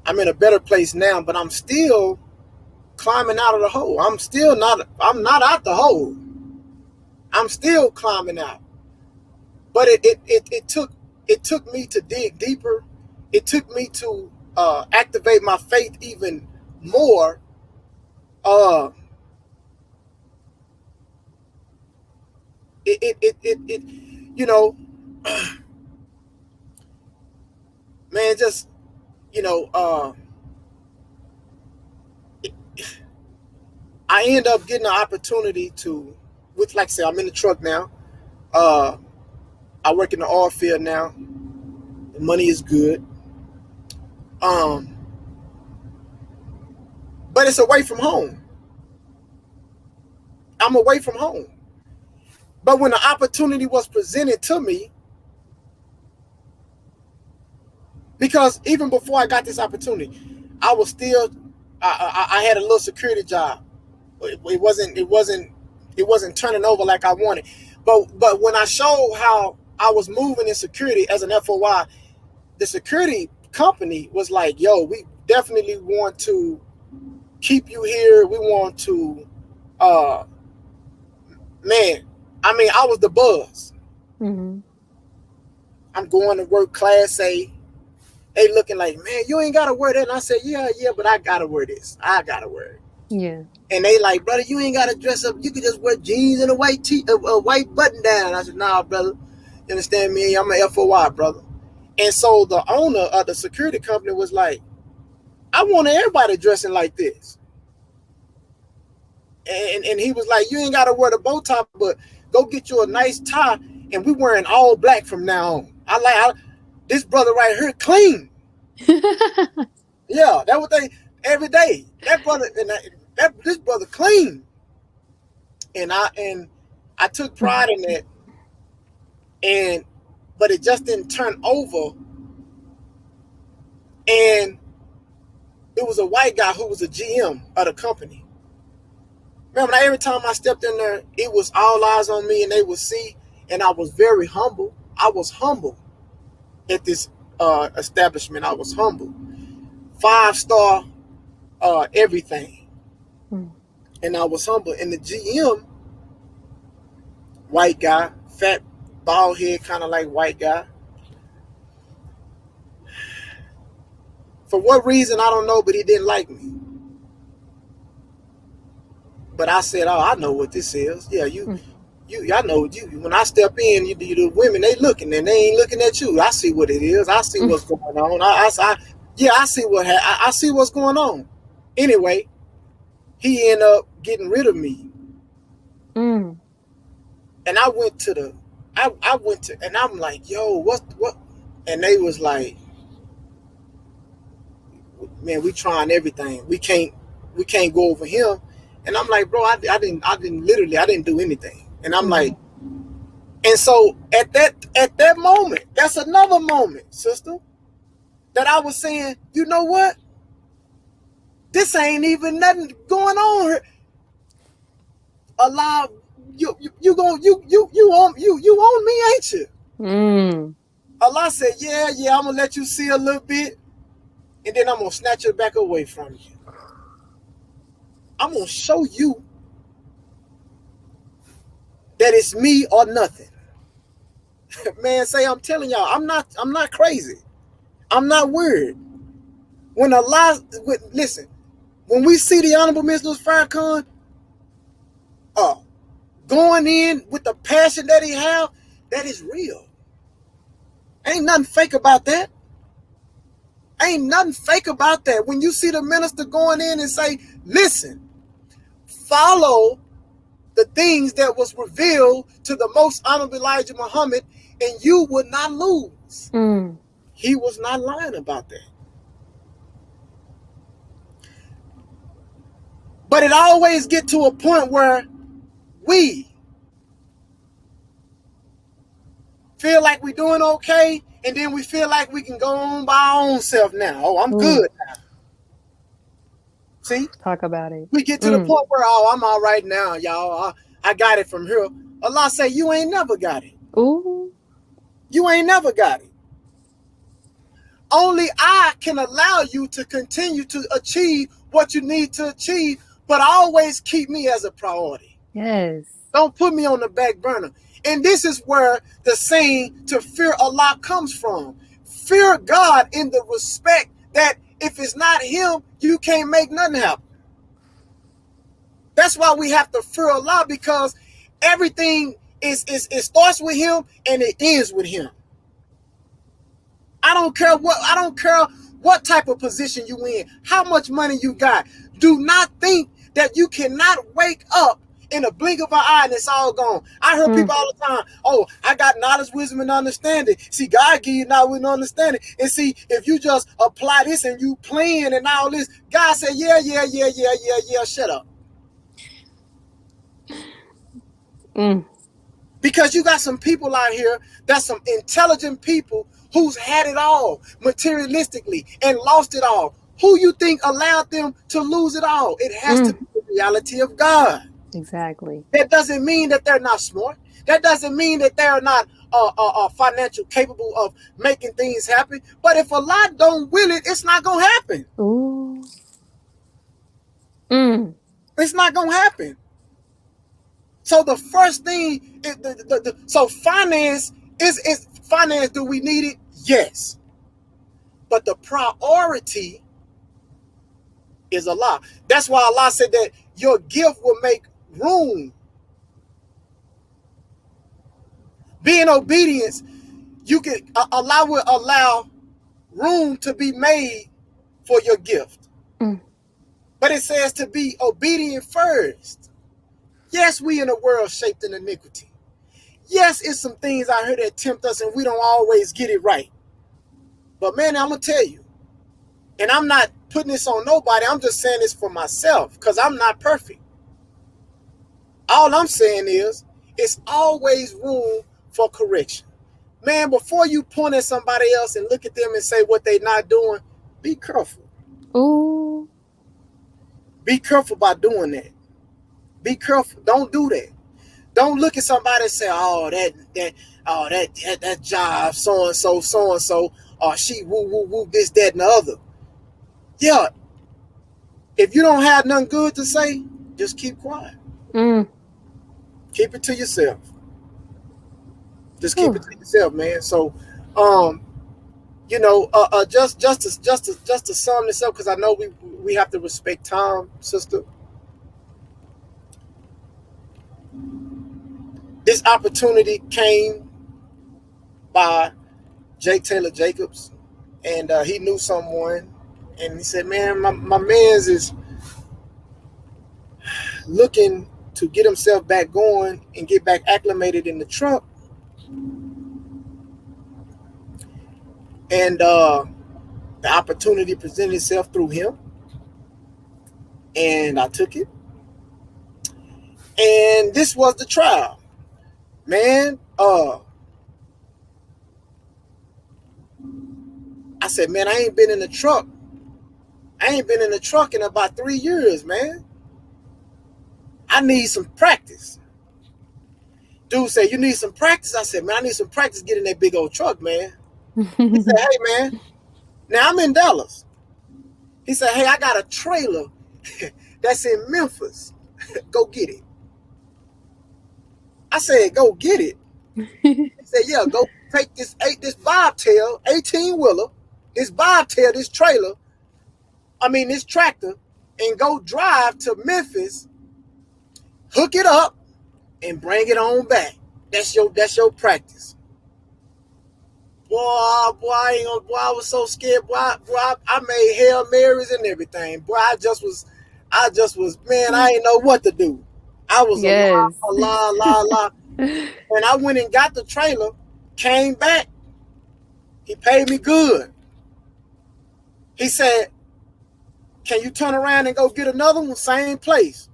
I'm in a better place now, but I'm still climbing out of the hole. I'm not out the hole. I'm still climbing out. But it took me to dig deeper. It took me to activate my faith even more. Uh, it you know, man, just you know, I end up getting an opportunity to, with like I said, I'm in the truck now. Uh, I work in the Oilfield now. The money is good. Um, but it's away from home. I'm away from home. But when the opportunity was presented to me, because even before I got this opportunity, I was still, I had a little security job. It wasn't turning over like I wanted. But when I showed how I was moving in security as an FOI, the security company was like, "Yo, we definitely want to keep you here. We want to, uh, man. I mean, I was the buzz. Mm-hmm. I'm going to work Class A. They looking like, man, you ain't gotta wear that. And I said, yeah, but I gotta wear this. I gotta wear it. Yeah. And they like, brother, you ain't gotta dress up. You can just wear jeans and a white button down. I said, nah, brother. You understand me? I'm an FOI, brother. And so the owner of the security company was like, I want everybody dressing like this. And he was like, you ain't gotta wear the bow tie, but go get you a nice tie. And we wearing all black from now on. This brother right here clean. Yeah, that was they every day. That brother and this brother clean. And I took pride in that. And but it just didn't turn over. And it was a white guy who was a GM of the company. Remember, every time I stepped in there, it was all eyes on me, and they would see. And I was very humble. I was humble at this establishment. I was humble, 5-star everything, and I was humble. And the GM, white guy, fat, bald head, kind of like white guy. For what reason, I don't know, but he didn't like me. But I said, oh, I know what this is. Yeah, I know you. When I step in, the women, they looking, and they ain't looking at you. I see what it is. I see what's going on. I see what's going on. Anyway, he ended up getting rid of me. And I went to and I'm like, yo, what? And they was like, man, we trying everything. We can't go over him. And I'm like, bro, I didn't do anything. And I'm like, and so at that moment, that's another moment, sister, that I was saying, you know what? This ain't even nothing going on here. Allah, you on me, ain't you? Allah said, yeah, I'm gonna let you see a little bit, and then I'm gonna snatch it back away from you. I'm gonna show you that it's me or nothing. Man, say I'm telling y'all, I'm not crazy. I'm not weird. When listen, when we see the Honorable Mr. Farrakhan going in with the passion that he have, that is real. Ain't nothing fake about that. Ain't nothing fake about that. When you see the minister going in and say, listen, follow the things that was revealed to the most honorable Elijah Muhammad, and you would not lose. He was not lying about that. But it always get to a point where we feel like we're doing okay, and then we feel like we can go on by our own self now. Oh, I'm good now. See? Talk about it. We get to the point where, I'm all right now, y'all. I got it from here. Allah say, you ain't never got it. Ooh. You ain't never got it. Only I can allow you to continue to achieve what you need to achieve, but always keep me as a priority. Yes. Don't put me on the back burner. And this is where the saying to fear Allah comes from. Fear God in the respect that if it's not him, you can't make nothing happen. That's why we have to fear Allah, because everything it starts with him and it ends with him. I don't care what type of position you in, how much money you got. Do not think that you cannot wake up in a blink of an eye and it's all gone. I heard people all the time, oh, I got knowledge, wisdom, and understanding. See, God give you knowledge, wisdom, and understanding. And see, if you just apply this and you plan and all this, God said, yeah, shut up. Because you got some people out here, that's some intelligent people who's had it all materialistically and lost it all. Who you think allowed them to lose it all? It has to be the reality of God. Exactly. That doesn't mean that they're not smart. That doesn't mean that they're not financial capable of making things happen. But if Allah don't will it, it's not gonna happen. Ooh. It's not gonna happen. So the first thing is so finance is finance. Do we need it? Yes. But the priority is Allah. That's why Allah said that your gift will make room. Being obedience, you can Allah will allow room to be made for your gift. But it says to be obedient first. Yes, we in a world shaped in iniquity. Yes, it's some things out here that tempt us and we don't always get it right. But man, I'm going to tell you, and I'm not putting this on nobody, I'm just saying this for myself because I'm not perfect. All I'm saying is, it's always room for correction. Man, before you point at somebody else and look at them and say what they're not doing, be careful. Ooh. Be careful by doing that. Be careful. Don't do that. Don't look at somebody and say, oh, that job, so and so, or she woo, this, that, and the other. Yeah. If you don't have nothing good to say, just keep quiet. Keep it to yourself. Just keep it to yourself, man. So, just to sum this up, because I know we have to respect time, sister. This opportunity came by Jake Taylor Jacobs, and he knew someone, and he said, man, my man's is looking to get himself back going and get back acclimated in the truck. And the opportunity presented itself through him, and I took it. And this was the trial. Man, I said, man, I ain't been in the truck. I ain't been in the truck in about 3 years, man. I need some practice. Dude said, you need some practice? I said, man, I need some practice getting that big old truck, man. He said, hey, man, now I'm in Dallas. He said, hey, I got a trailer that's in Memphis. Go get it. I said, go get it. He said, yeah, go take this bobtail, 18-wheeler, this trailer, this tractor, and go drive to Memphis, hook it up, and bring it on back. That's your practice. Boy, I was so scared. Boy, I made Hail Marys and everything. Boy, I just was, man, I didn't know what to do. I was Yes. a la. And I went and got the trailer, came back. He paid me good. He said, can you turn around and go get another one? Same place.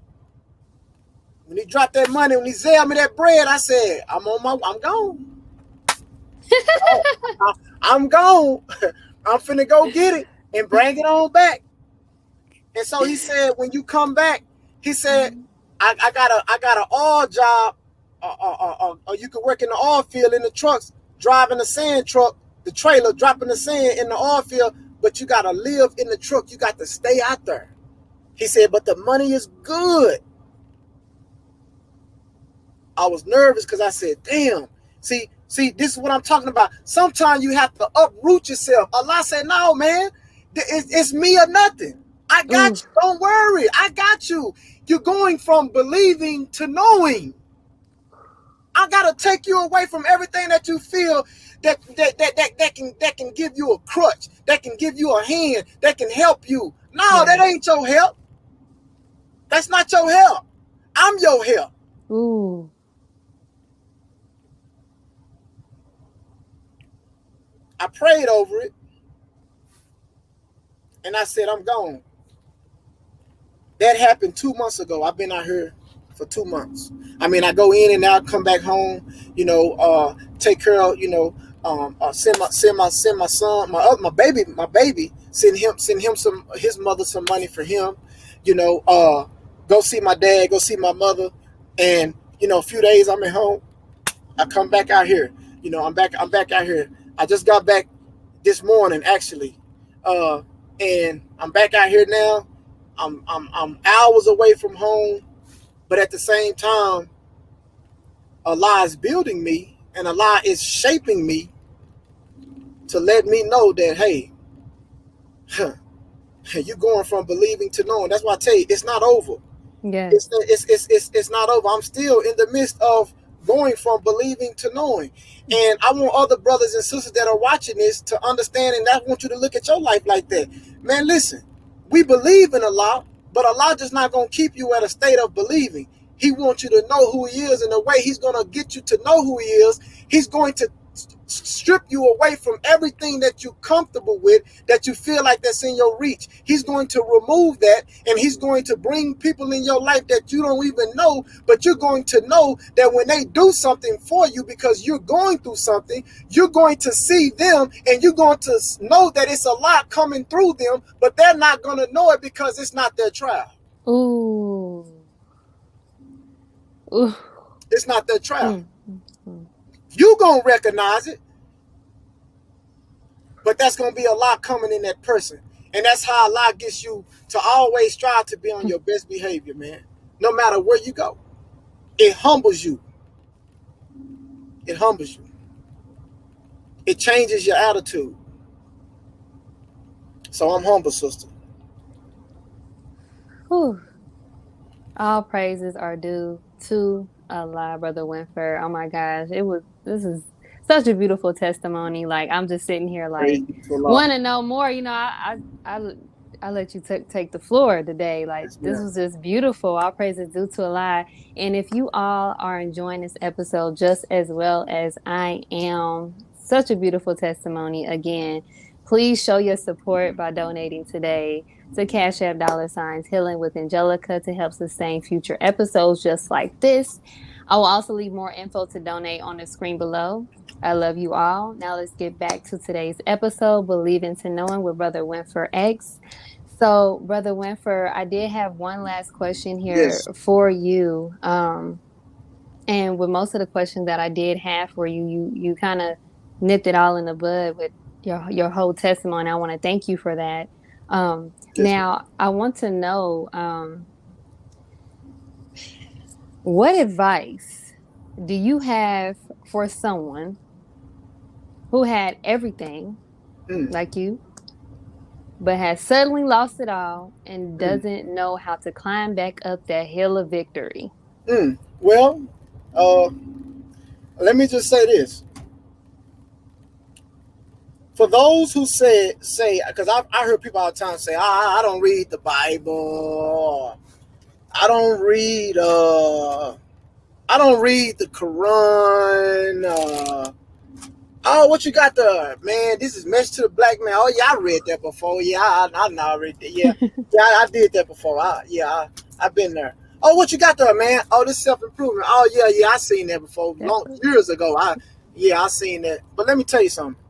When he dropped that money, when he zelled me that bread, I said, I'm gone. I'm gone. I'm finna go get it and bring it on back. And so he said, when you come back, he said, I got an oil job, or you could work in the oil field in the trucks, driving the sand truck, the trailer, dropping the sand in the oil field, but you gotta live in the truck. You got to stay out there. He said, but the money is good. I was nervous because I said, damn, see, this is what I'm talking about. Sometimes you have to uproot yourself. Allah said, no, man, it's me or nothing. I got you. Don't worry. I got you. You're going from believing to knowing. I got to take you away from everything that you feel that can give you a crutch, that can give you a hand, that can help you. No, that ain't your help. That's not your help. I'm your help. Ooh. I prayed over it, and I said, I'm gone. That happened 2 months ago. I've been out here for 2 months. I go in and out, come back home, take care of, send my son, my baby, send him his mother some money for him, go see my dad, go see my mother, and a few days I'm at home. I come back out here. I'm back out here. I just got back this morning, actually, and I'm back out here now. I'm hours away from home, but at the same time, Allah is building me, and Allah is shaping me to let me know that, hey, you're going from believing to knowing. That's why I tell you, it's not over. Yes. It's not over. I'm still in the midst of going from believing to knowing. And I want other brothers and sisters that are watching this to understand, and I want you to look at your life like that. Man, listen, we believe in Allah, but Allah just not going to keep you at a state of believing. He wants you to know who he is, and the way he's going to get you to know who he is, he's going to strip you away from everything that you're comfortable with, that you feel like that's in your reach. He's going to remove that, and he's going to bring people in your life that you don't even know, but you're going to know that when they do something for you because you're going through something, you're going to see them, and you're going to know that it's a lot coming through them, but they're not going to know it because it's not their trial. Ooh. Ooh. It's not their trial. You're going to recognize it, but that's going to be a lot coming in that person. And that's how Allah gets you to always strive to be on your best behavior, man. No matter where you go. It humbles you. It humbles you. It changes your attitude. So I'm humble, sister. Whew. All praises are due to Allah, Brother Winford. Oh my gosh, this is such a beautiful testimony. Like, I'm just sitting here like want to know more. I let you take the floor today. Like, yes, this was just beautiful. All praises due to Allah. And if you all are enjoying this episode just as well as I am, such a beautiful testimony again, please show your support by donating today to Cash App $ Healing with Angelica to help sustain future episodes just like this. I will also leave more info to donate on the screen below. I love you all. Now let's get back to today's episode, Believing to Knowing with Brother Winford X. So, Brother Winford, I did have one last question here for you. And with most of the questions that I did have for you, you kind of nipped it all in the bud with your whole testimony. I want to thank you for that. Now, I want to know, What advice do you have for someone who had everything like you, but has suddenly lost it all and doesn't know how to climb back up that hill of victory? Well, let me just say this. For those who say, because I heard people all the time say, I don't read the Bible. I don't read the Quran. Oh, what you got there, man? This is Message to the Black Man. Oh, yeah, I read that before. Yeah, I know I read that. Yeah, yeah, I did that before. I've been there. Oh, what you got there, man? Oh, this self-improvement. Oh, yeah, I seen that before. Years ago. I seen that. But let me tell you something.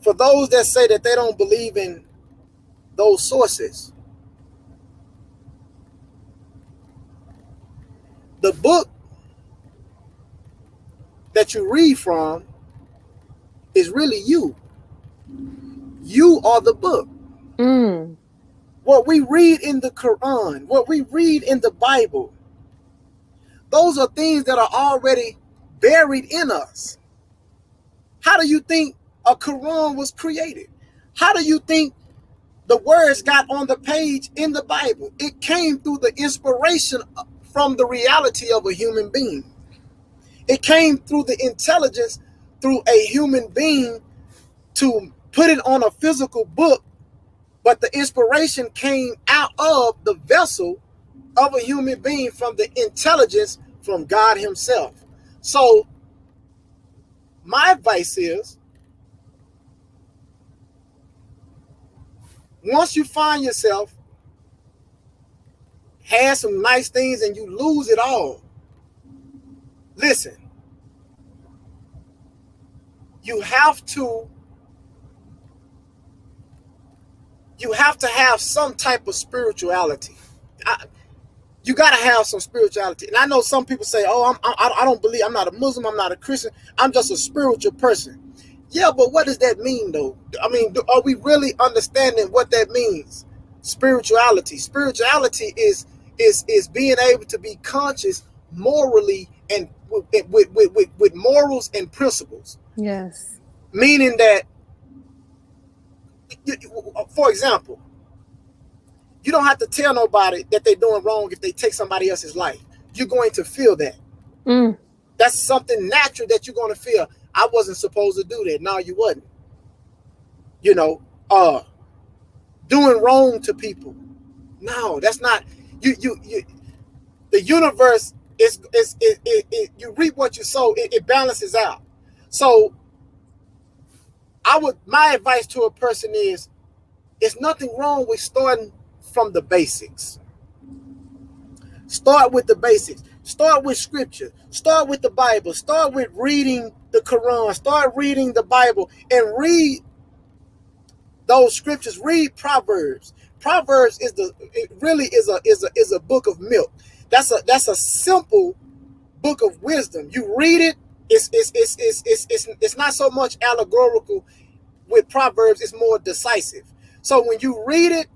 For those that say that they don't believe in those sources, the book that you read from is really you. You are the book. What we read in the Quran, what we read in the Bible, those are things that are already buried in us. How do you think a Quran was created? How do you think the words got on the page in the Bible? It came through the inspiration from the reality of a human being. It came through the intelligence through a human being to put it on a physical book, but the inspiration came out of the vessel of a human being from the intelligence from God himself. So my advice is, once you find yourself had some nice things and you lose it all, listen, you have to have some type of spirituality. You got to have some spirituality. And I know some people say, oh, I don't believe, I'm not a Muslim, I'm not a Christian, I'm just a spiritual person. Yeah, but what does that mean, though? I mean, are we really understanding what that means? Spirituality. Spirituality is being able to be conscious morally and with morals and principles. Yes. Meaning that, for example, you don't have to tell nobody that they're doing wrong if they take somebody else's life. You're going to feel that. That's something natural that you're going to feel. I wasn't supposed to do that. No, you wasn't. You know, doing wrong to people. No, that's not. You. The universe is you reap what you sow. It balances out. So, my advice to a person is, there's nothing wrong with starting from the basics. Start with the basics. Start with scripture. Start with the Bible. Start with reading the Quran. Start reading the Bible and read those scriptures. Read Proverbs. Proverbs is a book of milk. That's a simple book of wisdom. You read it. It's not so much allegorical with Proverbs. It's more decisive. So when you read it,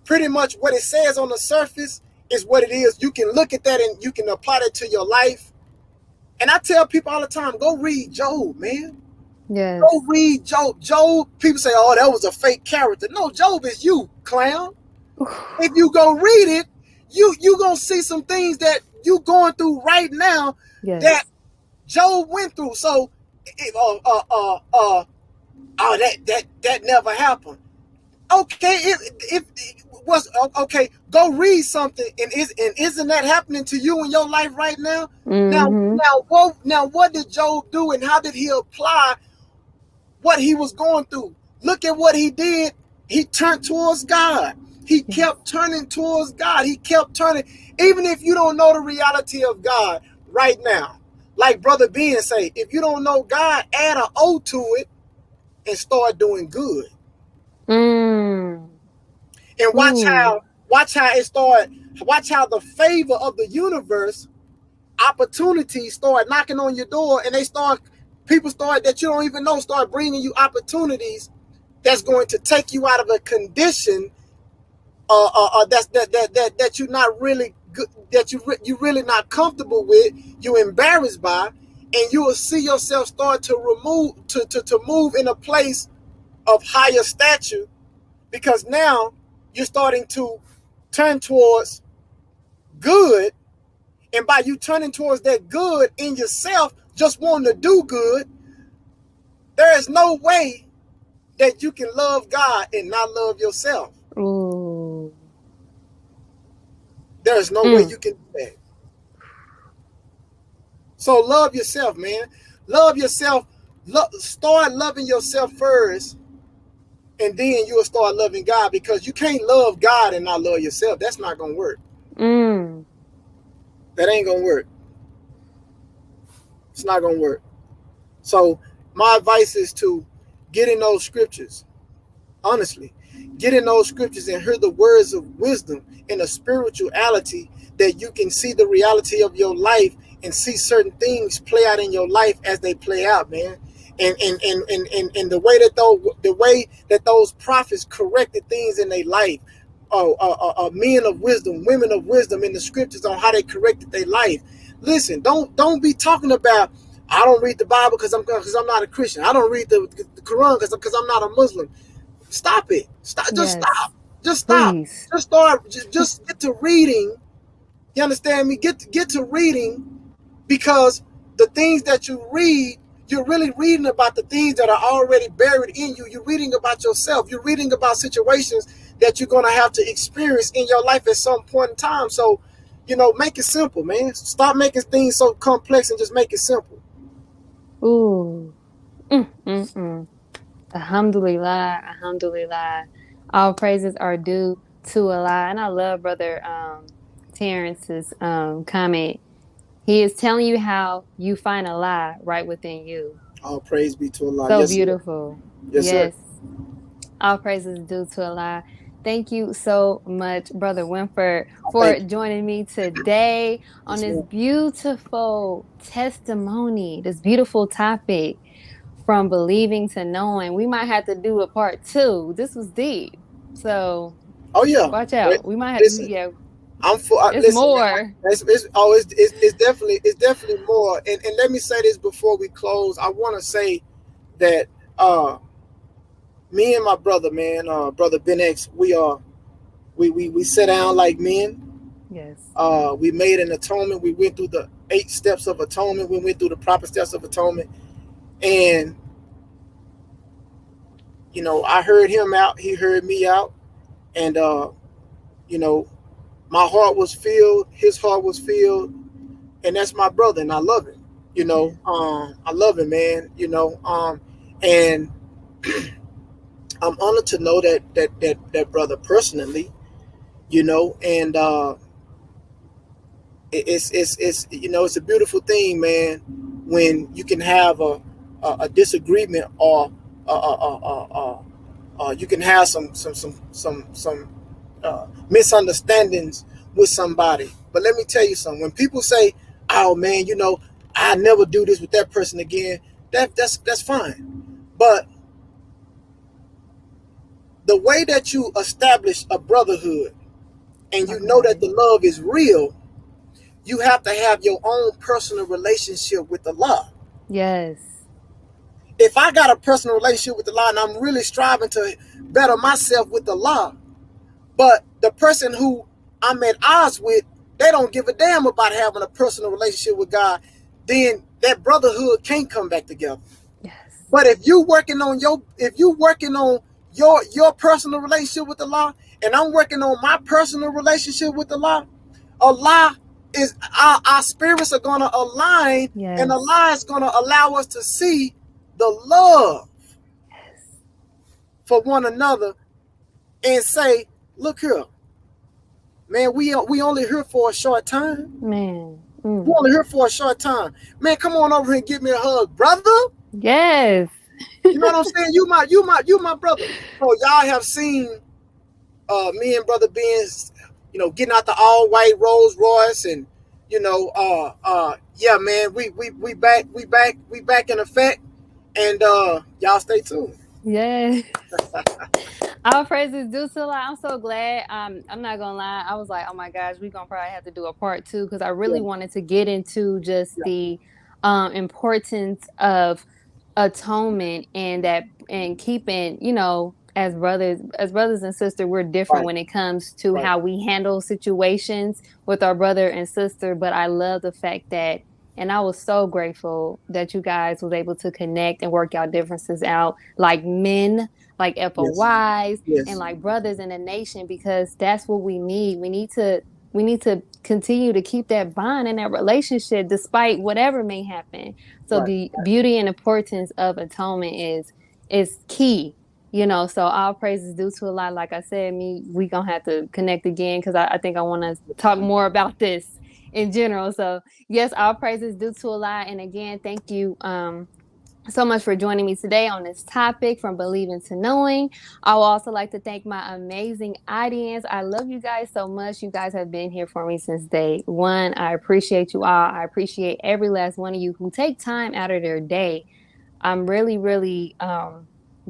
pretty much what it says on the surface is what it is. You can look at that and you can apply that to your life. And I tell people all the time, go read Job, man. Yes. Go read Job. Job, people say, oh, that was a fake character. No, Job is you, clown. If you go read it, you gonna see some things that you going through right now that Job went through. So, that never happened. Okay, if was okay, go read something, and isn't that happening to you in your life right now? Now what did Job do, and how did he apply what he was going through? Look at what he did. He turned towards God. He kept turning towards God. He kept turning, even if you don't know the reality of God right now. Like Brother Ben say, if you don't know God, add an O to it and start doing good. And watch how the favor of the universe, opportunities start knocking on your door, and people that you don't even know start bringing you opportunities that's going to take you out of a condition that you're not really good, that you really not comfortable with, you embarrassed by, and you will see yourself start to move in a place of higher stature, because now you're starting to turn towards good. And by you turning towards that good in yourself, just wanting to do good, there is no way that you can love God and not love yourself. Ooh. There is no way you can do that. So love yourself, man. Love yourself. Start loving yourself first, and then you'll start loving God, because you can't love God and not love yourself. That's not going to work. That ain't going to work. It's not going to work. So my advice is to get in those scriptures. Honestly, get in those scriptures and hear the words of wisdom and a spirituality that you can see the reality of your life and see certain things play out in your life as they play out, man. And the way that those prophets corrected things in their life, men of wisdom, women of wisdom in the scriptures on how they corrected their life. Listen, don't be talking about, I don't read the Bible because I'm not a Christian. I don't read the Quran because I'm not a Muslim. Stop it. Stop. Just stop. Just stop. Please. Just start. Just get to reading. You understand me? Get to reading, because the things that you read, you're really reading about the things that are already buried in you. You're reading about yourself. You're reading about situations that you're going to have to experience in your life at some point in time. So, make it simple, man. Stop making things so complex and just make it simple. Ooh. Alhamdulillah, alhamdulillah. All praises are due to Allah. And I love Brother Terrence's comment. He is telling you how you find Allah right within you. All praise be to Allah. So yes, beautiful. Sir. Yes, sir. All praises due to Allah. Thank you so much, Brother Winford, for joining me today on this beautiful testimony, this beautiful topic, from believing to knowing. We might have to do a part 2. This was deep. So, watch out. We might have to. I'm for. It's more. It's definitely more. And let me say this before we close. I want to say that me and my brother, man, Brother Ben X, we sit down like men. Yes. We made an atonement. We went through the 8 steps of atonement. We went through the proper steps of atonement. And, I heard him out. He heard me out. And, my heart was filled. His heart was filled. And that's my brother. And I love him. I love him, man. And I'm honored to know that brother personally, and it's a beautiful thing, man, when you can have a disagreement, or you can have some misunderstandings with somebody. But let me tell you something. When people say, "Oh man, I never do this with that person again," that's fine. But the way that you establish a brotherhood, and you know that the love is real, you have to have your own personal relationship with Allah. Yes. If I got a personal relationship with Allah and I'm really striving to better myself with Allah, but the person who I'm at odds with, they don't give a damn about having a personal relationship with God, then that brotherhood can't come back together. Yes. But if you working on your personal relationship with Allah, and I'm working on my personal relationship with Allah, Allah is our spirits are going to align. Yes. And Allah is going to allow us to see the love for one another, and say, "Look here, man, we only here for a short time, man. We only here for a short time, man. Come on over here and give me a hug, brother." Yes. You know what I'm saying? You my brother. So y'all have seen me and Brother Ben's, getting out the all white Rolls Royce, and yeah, man, we back in effect, and y'all stay tuned. Yes. All praises due to Allah. I'm so glad. I'm not gonna lie. I was like, oh my gosh, we're gonna probably have to do a part two because I Yeah, really wanted to get into just yeah, the importance of atonement and that and keeping, as brothers and sisters, we're different right, when it comes to right. how we handle situations with our brother and sister. But I love the fact that, and I was so grateful that you guys was able to connect and work out differences out like men, like Yes, FOYs, and yes, like brothers in the nation, because that's what we need. We need to continue to keep that bond in that relationship despite whatever may happen. So right. the beauty and importance of atonement is key. So all praises due to Allah. Like I said, we gonna have to connect again because I think I want to talk more about this in general. So yes, all praises due to Allah. And again, thank you so much for joining me today on this topic, from believing to knowing. I would also like to thank my amazing audience. I love you guys so much. You guys have been here for me since day one. I appreciate you all. I appreciate every last one of you who take time out of their day. I'm really, really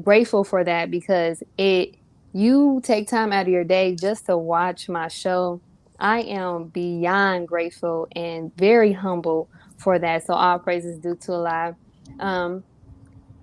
grateful for that, because you take time out of your day just to watch my show. I am beyond grateful and very humble for that. So all praises due to Allah. Um,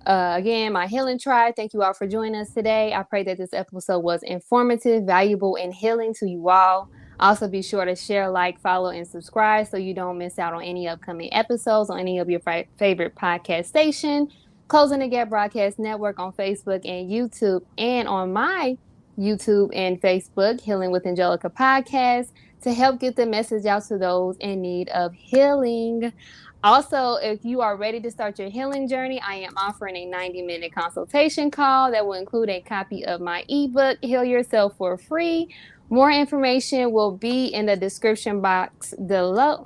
again, my healing tribe, thank you all for joining us today. I pray that this episode was informative, valuable, and healing to you all. Also, be sure to share, like, follow, and subscribe so you don't miss out on any upcoming episodes on any of your favorite podcast station, Closing the Gap Broadcast Network on Facebook and YouTube, and on my YouTube and Facebook, Healing with Angelica Podcast, to help get the message out to those in need of healing. Also, if you are ready to start your healing journey, I am offering a 90-minute consultation call that will include a copy of my ebook, Heal Yourself for Free. More information will be in the description box below.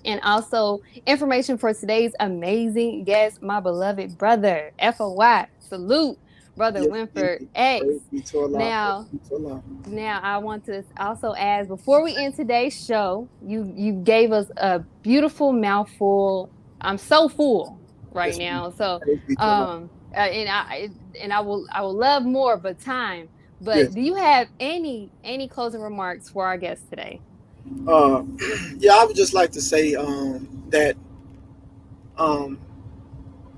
And also information for today's amazing guest, my beloved brother, FOY. Salute, Brother Yes, Winford indeed. X. Praise be to Allah. Praise Now, be to Allah. I want to also ask, before we end today's show, you gave us a beautiful mouthful. I'm so full right Yes, ma'am. now. So Praise be to Allah. and I will love more, but time. But Yes. do you have any closing remarks for our guest today? Uh, yeah, I would just like to say that um,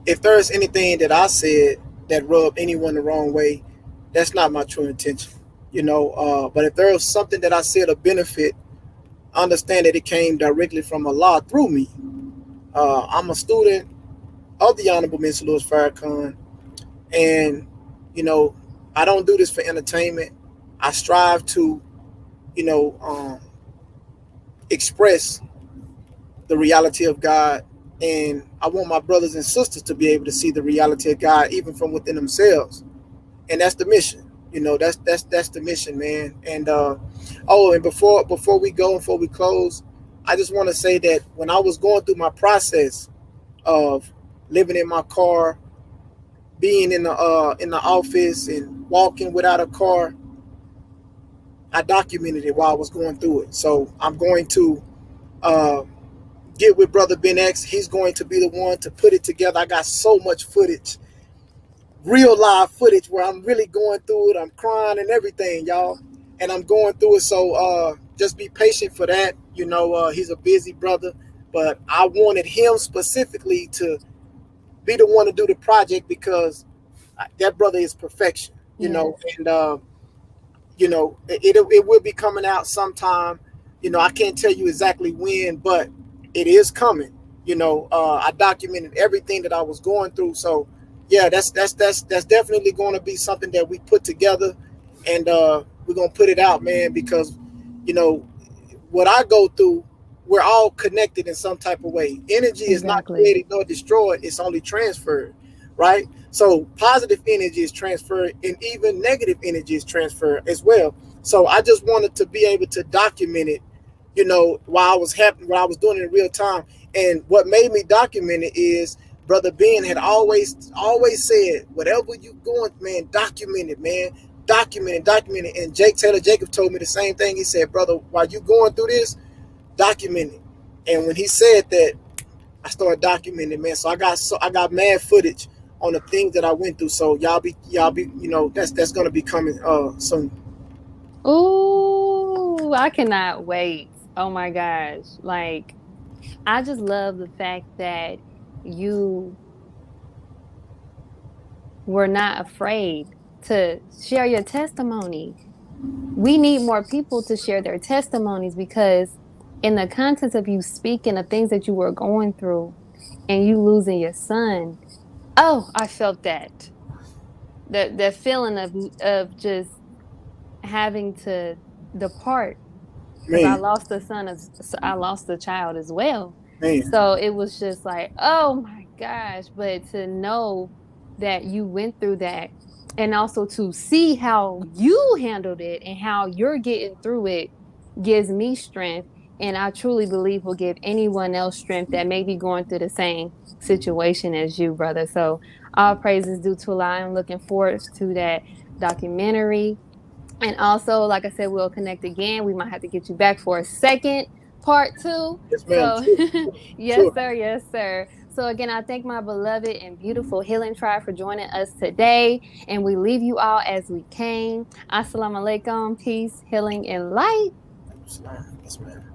if there is anything that I said that rubbed anyone the wrong way, that's not my true intention. But if there was something that I said of benefit, understand that it came directly from Allah through me. I'm a student of the Honorable Mr. Louis Farrakhan, and you know, I don't do this for entertainment. I strive to, you know, um, express the reality of God, and I want my brothers and sisters to be able to see the reality of God even from within themselves, and that's the mission. That's the mission, man. And and before we go, before we close, I just want to say that when I was going through my process of living in my car, being in the office, and walking without a car, I documented it while I was going through it. So I'm going to uh, get with Brother Ben X. He's going to be the one to put it together. I got so much footage, real live footage, where I'm really going through it. I'm crying and everything, y'all. And I'm going through it. So just be patient for that. He's a busy brother, but I wanted him specifically to be the one to do the project because that brother is perfection, Yes, and it will be coming out sometime. I can't tell you exactly when, but it is coming. I documented everything that I was going through. So yeah, that's definitely going to be something that we put together, and we're going to put it out, man, because you know what I go through, we're all connected in some type of way. Energy is not exactly. created nor destroyed, it's only transferred, right? So positive energy is transferred, and even negative energy is transferred as well. So I just wanted to be able to document it, while I was happening, while I was doing it in real time. And what made me document it is Brother Ben had always said, whatever you going, man, document it, man. Document it. And Jake Taylor Jacob told me the same thing. He said, brother, while you going through this, document it. And when he said that, I started documenting, man. So I got mad footage on the things that I went through. So y'all be, that's gonna be coming soon. Ooh, I cannot wait. Oh my gosh. Like, I just love the fact that you were not afraid to share your testimony. We need more people to share their testimonies because, in the context of you speaking of things that you were going through and you losing your son, oh, I felt that. The feeling of just having to depart because I Man, lost a son as I lost a child as well. man, So it was just like, oh my gosh. But to know that you went through that and also to see how you handled it and how you're getting through it gives me strength. And I truly believe will give anyone else strength that may be going through the same situation as you, brother. So all praises due to Allah. I'm looking forward to that documentary. And also, like I said, we'll connect again. We might have to get you back for a second part two. yes, ma'am. So, yes, Sure. sir. Yes, sir. So, again, I thank my beloved and beautiful Healing Tribe for joining us today. And we leave you all as we came. Assalamu alaikum, peace, healing, and light. Yes, ma'am. Yes, ma'am.